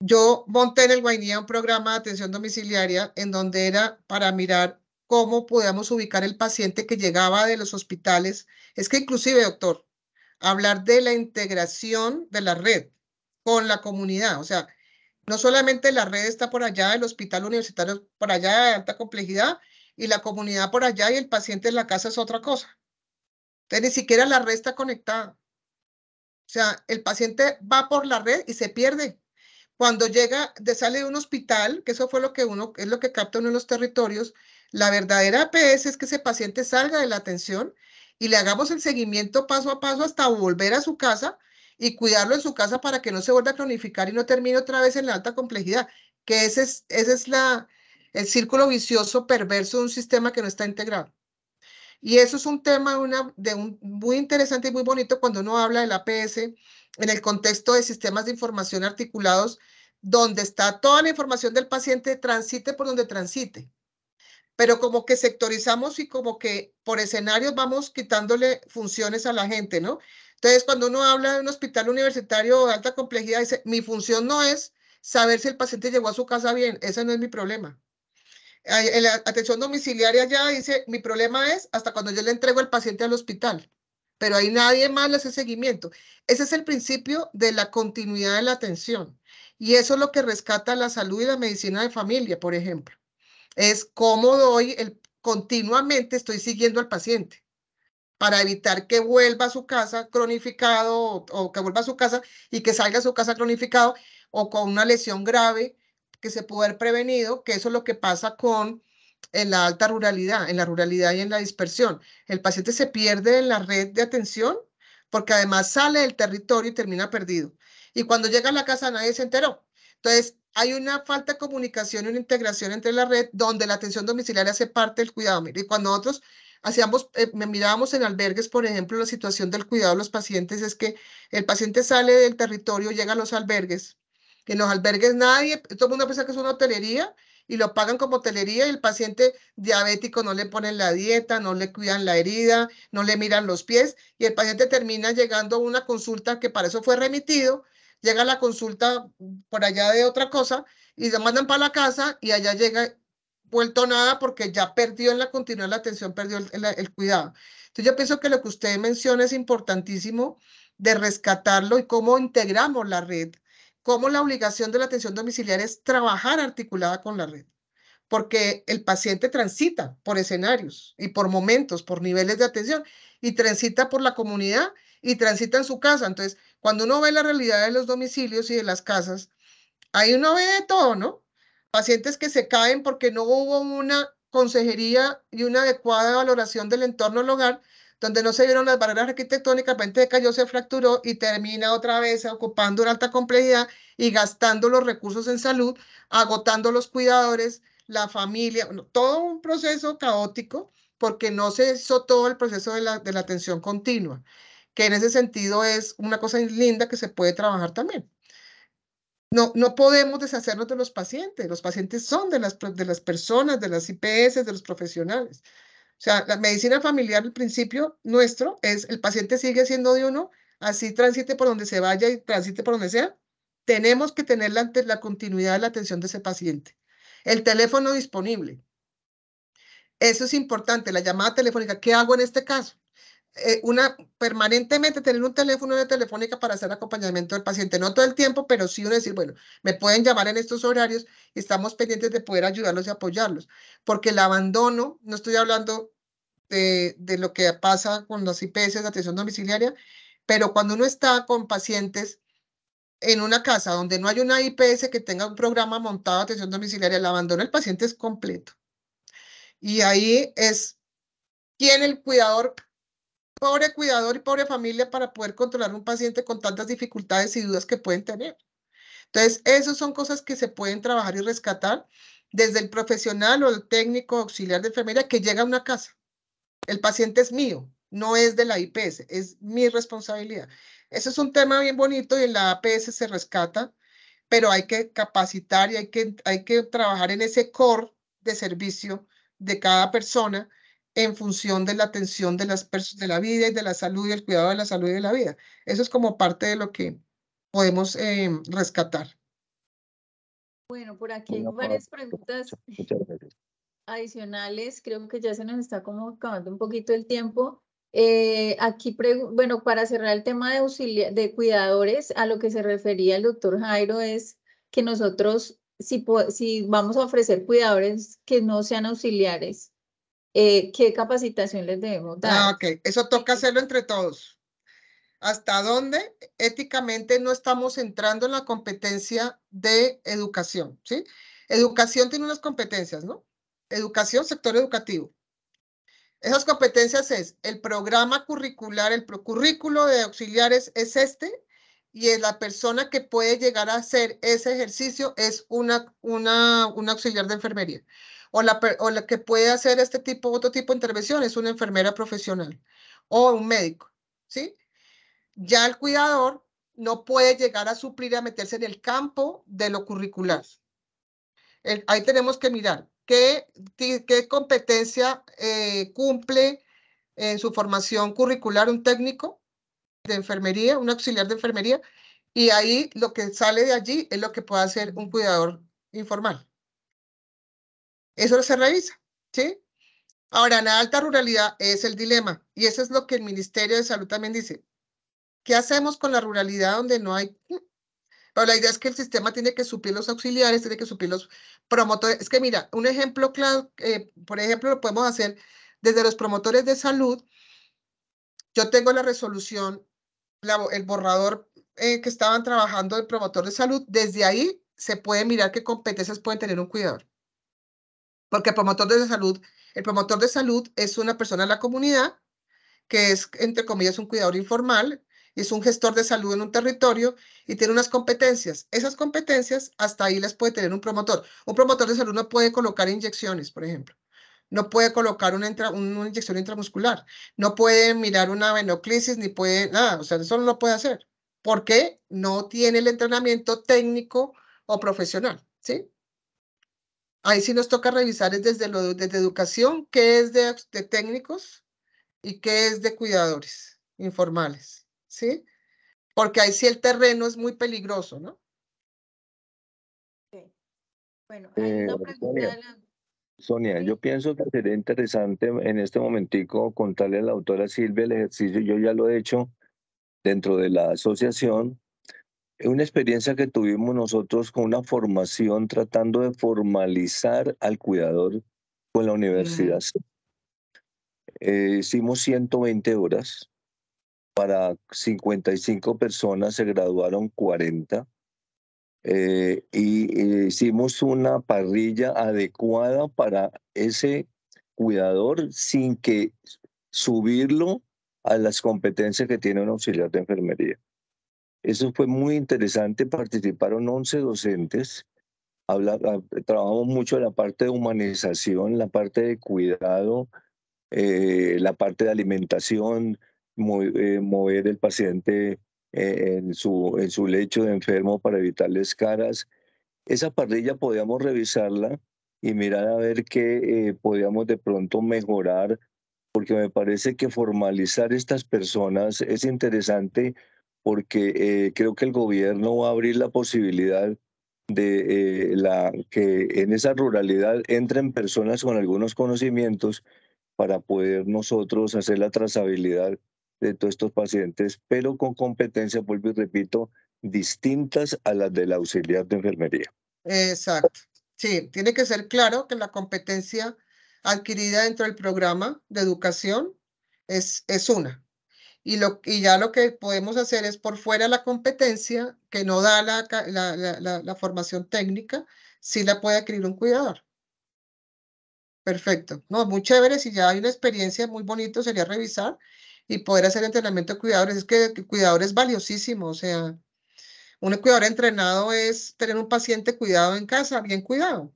Yo monté en el Guainía un programa de atención domiciliaria en donde era para mirar cómo podíamos ubicar el paciente que llegaba de los hospitales. Es que inclusive, doctor, hablar de la integración de la red con la comunidad, o sea, no solamente la red está por allá, el hospital universitario por allá de alta complejidad y la comunidad por allá y el paciente en la casa es otra cosa. Entonces, ni siquiera la red está conectada. O sea, el paciente va por la red y se pierde. Cuando sale de un hospital, que eso fue es lo que capta uno en los territorios, la verdadera APS es que ese paciente salga de la atención y le hagamos el seguimiento paso a paso hasta volver a su casa y cuidarlo en su casa para que no se vuelva a cronificar y no termine otra vez en la alta complejidad, que ese es el círculo vicioso perverso de un sistema que no está integrado. Y eso es un tema muy interesante y muy bonito cuando uno habla del APS en el contexto de sistemas de información articulados, donde está toda la información del paciente, transite por donde transite. Pero como que sectorizamos y como que por escenarios vamos quitándole funciones a la gente, ¿no? Entonces, cuando uno habla de un hospital universitario de alta complejidad, dice, mi función no es saber si el paciente llegó a su casa bien, ese no es mi problema. En la atención domiciliaria ya dice, mi problema es hasta cuando yo le entrego al paciente al hospital, pero ahí nadie más le hace seguimiento. Ese es el principio de la continuidad de la atención. Y eso es lo que rescata la salud y la medicina de familia, por ejemplo. Es cómo continuamente estoy siguiendo al paciente para evitar que vuelva a su casa cronificado o que vuelva a su casa y que salga a su casa cronificado o con una lesión grave que se pudo haber prevenido, que eso es lo que pasa en la alta ruralidad, en la ruralidad y en la dispersión. El paciente se pierde en la red de atención porque además sale del territorio y termina perdido. Y cuando llega a la casa nadie se enteró. Entonces, hay una falta de comunicación y una integración entre la red donde la atención domiciliaria hace parte del cuidado. Y cuando nosotros mirábamos en albergues, por ejemplo, la situación del cuidado de los pacientes es que el paciente sale del territorio, llega a los albergues. En los albergues todo el mundo piensa que es una hotelería y lo pagan como hotelería y el paciente diabético no le ponen la dieta, no le cuidan la herida, no le miran los pies y el paciente termina llegando a una consulta que para eso fue remitido, llega a la consulta por allá de otra cosa y lo mandan para la casa y allá llega vuelto nada porque ya perdió en la continuidad la atención, perdió el cuidado. Entonces yo pienso que lo que usted menciona es importantísimo de rescatarlo y cómo integramos la red, cómo la obligación de la atención domiciliaria es trabajar articulada con la red, porque el paciente transita por escenarios y por momentos, por niveles de atención y transita por la comunidad y transita en su casa. Entonces, cuando uno ve la realidad de los domicilios y de las casas, ahí uno ve de todo, ¿no? Pacientes que se caen porque no hubo una consejería y una adecuada valoración del entorno del hogar, donde no se vieron las barreras arquitectónicas, el paciente cayó, se fracturó y termina otra vez ocupando una alta complejidad y gastando los recursos en salud, agotando los cuidadores, la familia, bueno, todo un proceso caótico porque no se hizo todo el proceso de la atención continua, que en ese sentido es una cosa linda que se puede trabajar también. No podemos deshacernos de los pacientes son de las personas, de las IPS, de los profesionales. O sea, la medicina familiar, el principio nuestro es el paciente sigue siendo de uno, así transite por donde se vaya y transite por donde sea. Tenemos que tener la continuidad de la atención de ese paciente. El teléfono disponible. Eso es importante, la llamada telefónica. ¿Qué hago en este caso? Permanentemente tener un teléfono de telefónica para hacer acompañamiento del paciente, no todo el tiempo, pero sí uno decir, bueno, me pueden llamar en estos horarios y estamos pendientes de poder ayudarlos y apoyarlos, porque el abandono, no estoy hablando de lo que pasa con las IPS de atención domiciliaria, pero cuando uno está con pacientes en una casa donde no hay una IPS que tenga un programa montado de atención domiciliaria, el abandono del paciente es completo. Y ahí es quién el cuidador, pobre cuidador y pobre familia para poder controlar un paciente con tantas dificultades y dudas que pueden tener. Entonces, esas son cosas que se pueden trabajar y rescatar desde el profesional o el técnico auxiliar de enfermería que llega a una casa. El paciente es mío, no es de la IPS, es mi responsabilidad. Eso es un tema bien bonito y en la APS se rescata, pero hay que capacitar y hay que trabajar en ese core de servicio de cada persona en función de la atención de de la vida y de la salud y el cuidado de la salud y de la vida. Eso es como parte de lo que podemos rescatar. Bueno, por aquí hay varias preguntas Muchas gracias. adicionales. Creo que ya se nos está como acabando un poquito el tiempo. Aquí, bueno, para cerrar el tema de de cuidadores, a lo que se refería el doctor Jairo es que nosotros, si vamos a ofrecer cuidadores que no sean auxiliares, ¿qué capacitación les debemos dar? Ok, eso toca hacerlo entre todos. ¿Hasta dónde éticamente no estamos entrando en la competencia de educación? ¿Sí? Educación tiene unas competencias, ¿no? Educación, sector educativo. Esas competencias es el programa curricular, el currículo de auxiliares es este, y es la persona que puede llegar a hacer ese ejercicio es una auxiliar de enfermería. O la que puede hacer otro tipo de intervención es una enfermera profesional o un médico, ¿sí? Ya el cuidador no puede llegar a suplir, a meterse en el campo de lo curricular. Ahí tenemos que mirar qué competencia cumple en su formación curricular un técnico de enfermería, un auxiliar de enfermería, y ahí lo que sale de allí es lo que puede hacer un cuidador informal. Eso se revisa, ¿sí? Ahora, en la alta ruralidad es el dilema, y eso es lo que el Ministerio de Salud también dice. ¿Qué hacemos con la ruralidad donde no hay? Pero la idea es que el sistema tiene que suplir los auxiliares, tiene que suplir los promotores. Es que mira, un ejemplo claro, por ejemplo, lo podemos hacer desde los promotores de salud. Yo tengo la resolución, el borrador que estaban trabajando el promotor de salud. Desde ahí se puede mirar qué competencias pueden tener un cuidador. Porque el promotor de salud es una persona de la comunidad que es, entre comillas, un cuidador informal, y es un gestor de salud en un territorio y tiene unas competencias. Esas competencias hasta ahí las puede tener un promotor. Un promotor de salud no puede colocar inyecciones, por ejemplo. No puede colocar una inyección intramuscular. No puede mirar una venoclisis, ni puede nada. O sea, eso no lo puede hacer. Porque no tiene el entrenamiento técnico o profesional, ¿sí? Ahí sí nos toca revisar desde educación, qué es de técnicos y qué es de cuidadores informales, ¿sí? Porque ahí sí el terreno es muy peligroso, ¿no? Okay. Bueno, hay una pregunta Sonia, yo pienso que sería interesante en este momentico contarle a la doctora Silvia el ejercicio. Yo ya lo he hecho dentro de la asociación. Una experiencia que tuvimos nosotros con una formación tratando de formalizar al cuidador con la universidad. Hicimos 120 horas. Para 55 personas, se graduaron 40. Y hicimos una parrilla adecuada para ese cuidador sin que subirlo a las competencias que tiene un auxiliar de enfermería. Eso fue muy interesante, participaron 11 docentes, trabajamos mucho en la parte de humanización, la parte de cuidado, la parte de alimentación, mover el paciente en su lecho de enfermo para evitarle escaras. Esa parrilla podíamos revisarla y mirar a ver qué podíamos de pronto mejorar, porque me parece que formalizar estas personas es interesante, porque creo que el gobierno va a abrir la posibilidad de que en esa ruralidad entren personas con algunos conocimientos para poder nosotros hacer la trazabilidad de todos estos pacientes, pero con competencias, vuelvo y repito, distintas a las del auxiliar de enfermería. Exacto. Sí, tiene que ser claro que la competencia adquirida dentro del programa de educación es una. Y ya lo que podemos hacer es por fuera la competencia que no da la formación técnica, sí la puede adquirir un cuidador. Perfecto. No, muy chévere. Si ya hay una experiencia muy bonito, sería revisar y poder hacer entrenamiento de cuidadores. Es que el cuidador es valiosísimo. O sea, Un cuidador entrenado es tener un paciente cuidado en casa, bien cuidado.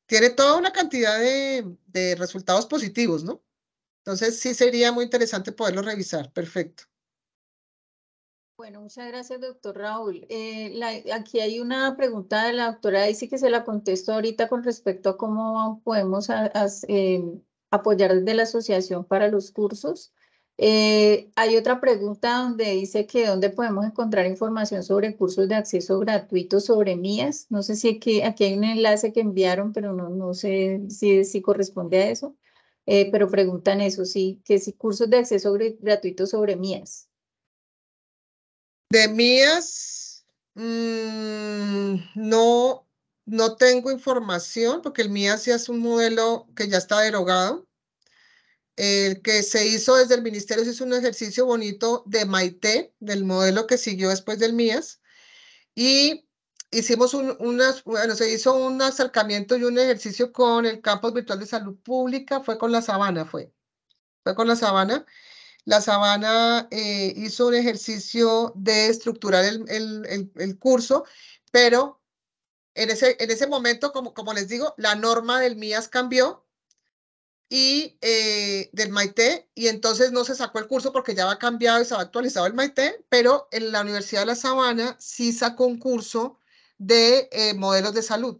Tiene toda una cantidad de resultados positivos, ¿no? Entonces sí sería muy interesante poderlo revisar. Perfecto. Bueno, muchas gracias, doctor Raúl. Aquí hay una pregunta de la doctora Daisy que se la contesto ahorita con respecto a cómo podemos apoyar desde la asociación para los cursos. Hay otra pregunta donde dice que dónde podemos encontrar información sobre cursos de acceso gratuito sobre MIAS. No sé si aquí hay un enlace que enviaron, pero no sé si corresponde a eso. Pero preguntan eso, sí, que si cursos de acceso gratuito sobre MIAS. De MIAS, no tengo información porque el MIAS ya es un modelo que ya está derogado. El que se hizo desde el ministerio se hizo un ejercicio bonito de Maite, del modelo que siguió después del MIAS, y hicimos se hizo un acercamiento y un ejercicio con el campus virtual de salud pública, fue con la Sabana, fue con la Sabana. La Sabana hizo un ejercicio de estructurar el curso, pero en ese momento, como les digo, la norma del MIAS cambió y del Maite, y entonces no se sacó el curso porque ya va cambiado y se ha actualizado el Maite, pero en la Universidad de La Sabana sí sacó un curso de modelos de salud,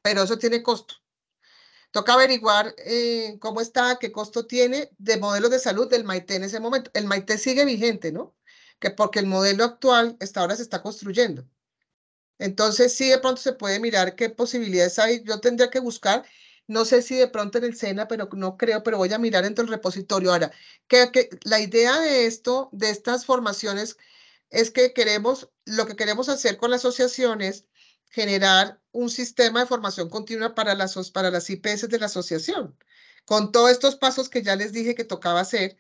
pero eso tiene costo. Toca averiguar cómo está, qué costo tiene de modelos de salud del Maite en ese momento. El Maite sigue vigente, ¿no? Que porque el modelo actual hasta ahora se está construyendo. Entonces, sí, de pronto se puede mirar qué posibilidades hay. Yo tendría que buscar, no sé si de pronto en el SENA, pero no creo, pero voy a mirar dentro del repositorio. Ahora, la idea de esto, de estas formaciones, es que lo que queremos hacer con la asociación es generar un sistema de formación continua para las IPS de la asociación, con todos estos pasos que ya les dije que tocaba hacer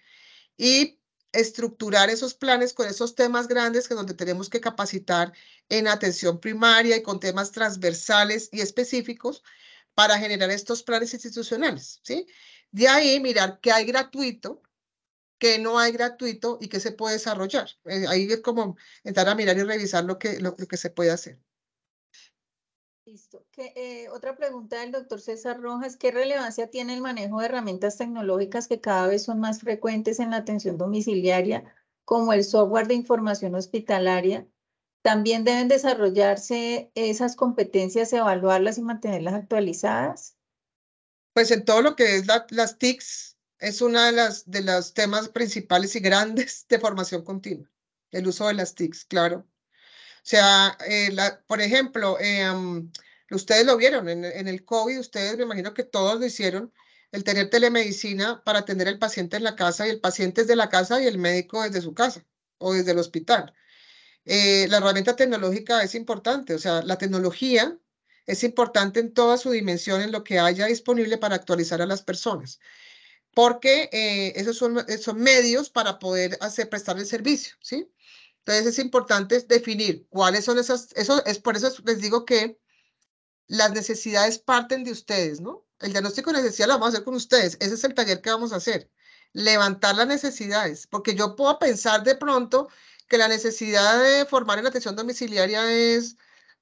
y estructurar esos planes con esos temas grandes que donde tenemos que capacitar en atención primaria y con temas transversales y específicos para generar estos planes institucionales, ¿sí? De ahí mirar qué hay gratuito, qué no hay gratuito y qué se puede desarrollar. Ahí es como entrar a mirar y revisar lo que se puede hacer. Listo. Otra pregunta del doctor César Rojas, ¿qué relevancia tiene el manejo de herramientas tecnológicas que cada vez son más frecuentes en la atención domiciliaria, como el software de información hospitalaria? ¿También deben desarrollarse esas competencias, evaluarlas y mantenerlas actualizadas? Pues en todo lo que es las TICs, es una de los temas principales y grandes de formación continua, el uso de las TICs, claro. O sea, por ejemplo, ustedes lo vieron en el COVID, ustedes me imagino que todos lo hicieron, el tener telemedicina para atender al paciente en la casa y el paciente desde la casa y el médico desde su casa o desde el hospital. La herramienta tecnológica es importante, o sea, la tecnología es importante en toda su dimensión, en lo que haya disponible para actualizar a las personas, porque esos son medios para poder prestar el servicio, ¿sí? Entonces es importante definir cuáles son por eso les digo que las necesidades parten de ustedes, ¿no? El diagnóstico de necesidad lo vamos a hacer con ustedes, ese es el taller que vamos a hacer, levantar las necesidades, porque yo puedo pensar de pronto que la necesidad de formar en atención domiciliaria es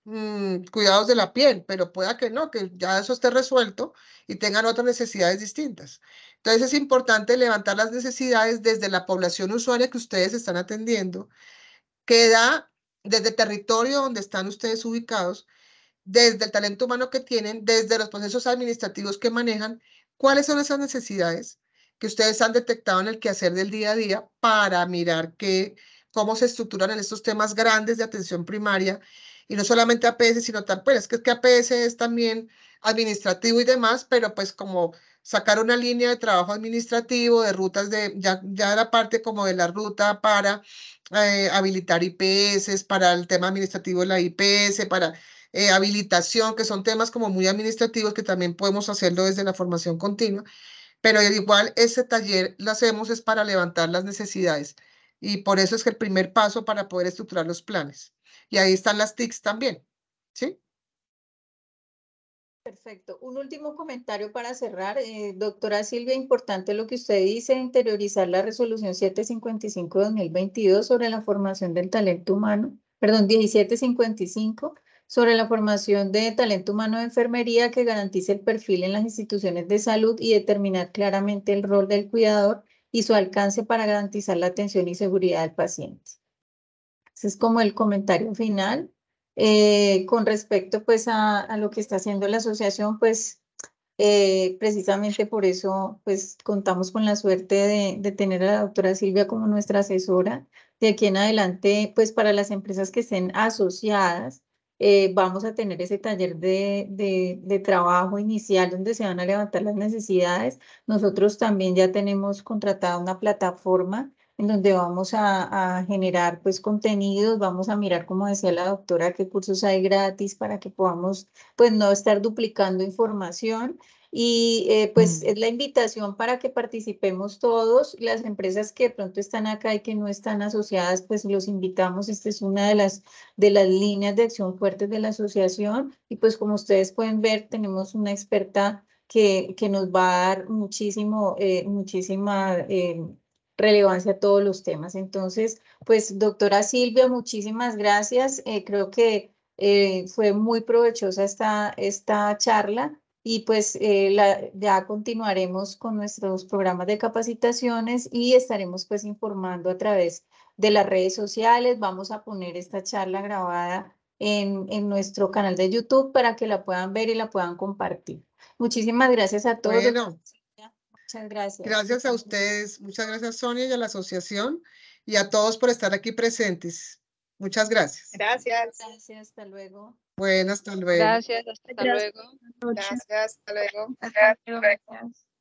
cuidados de la piel, pero pueda que no, que ya eso esté resuelto y tengan otras necesidades distintas. Entonces es importante levantar las necesidades desde la población usuaria que ustedes están atendiendo, que da desde el territorio donde están ustedes ubicados, desde el talento humano que tienen, desde los procesos administrativos que manejan, cuáles son esas necesidades que ustedes han detectado en el quehacer del día a día para mirar cómo se estructuran en estos temas grandes de atención primaria, y no solamente APS, sino también, es que APS es también administrativo y demás, pero pues como sacar una línea de trabajo administrativo, de rutas ya la parte como de la ruta para habilitar IPS, para el tema administrativo de la IPS, para habilitación, que son temas como muy administrativos que también podemos hacerlo desde la formación continua, pero igual ese taller lo hacemos es para levantar las necesidades y por eso es que el primer paso para poder estructurar los planes. Y ahí están las TICs también, ¿sí? Perfecto. Un último comentario para cerrar. Doctora Silvia, importante lo que usted dice, interiorizar la resolución 755 de 2022 sobre la formación del talento humano, 1755, sobre la formación de talento humano de enfermería que garantice el perfil en las instituciones de salud y determinar claramente el rol del cuidador y su alcance para garantizar la atención y seguridad del paciente. Ese es como el comentario final. Con respecto pues a lo que está haciendo la asociación, pues precisamente por eso pues contamos con la suerte de tener a la doctora Silvia como nuestra asesora. De aquí en adelante, pues para las empresas que estén asociadas, vamos a tener ese taller de trabajo inicial donde se van a levantar las necesidades. Nosotros también ya tenemos contratada una plataforma en donde vamos a generar pues contenidos, vamos a mirar, como decía la doctora, qué cursos hay gratis para que podamos pues no estar duplicando información. Y pues es la invitación para que participemos todos. Las empresas que de pronto están acá y que no están asociadas, pues los invitamos. Esta es una de las líneas de acción fuertes de la asociación. Y pues como ustedes pueden ver, tenemos una experta que nos va a dar muchísima relevancia a todos los temas. Entonces, pues doctora Silvia, muchísimas gracias. Creo que fue muy provechosa esta charla. Y pues ya continuaremos con nuestros programas de capacitaciones y estaremos pues informando a través de las redes sociales. Vamos a poner esta charla grabada en nuestro canal de YouTube para que la puedan ver y la puedan compartir. Muchísimas gracias a todos. Bueno, muchas gracias. Gracias a ustedes, muchas gracias Sonia y a la asociación y a todos por estar aquí presentes. Muchas gracias. Gracias. Gracias, hasta luego. Bueno, hasta luego. Gracias, hasta luego. Gracias, hasta luego. Hasta luego. Gracias.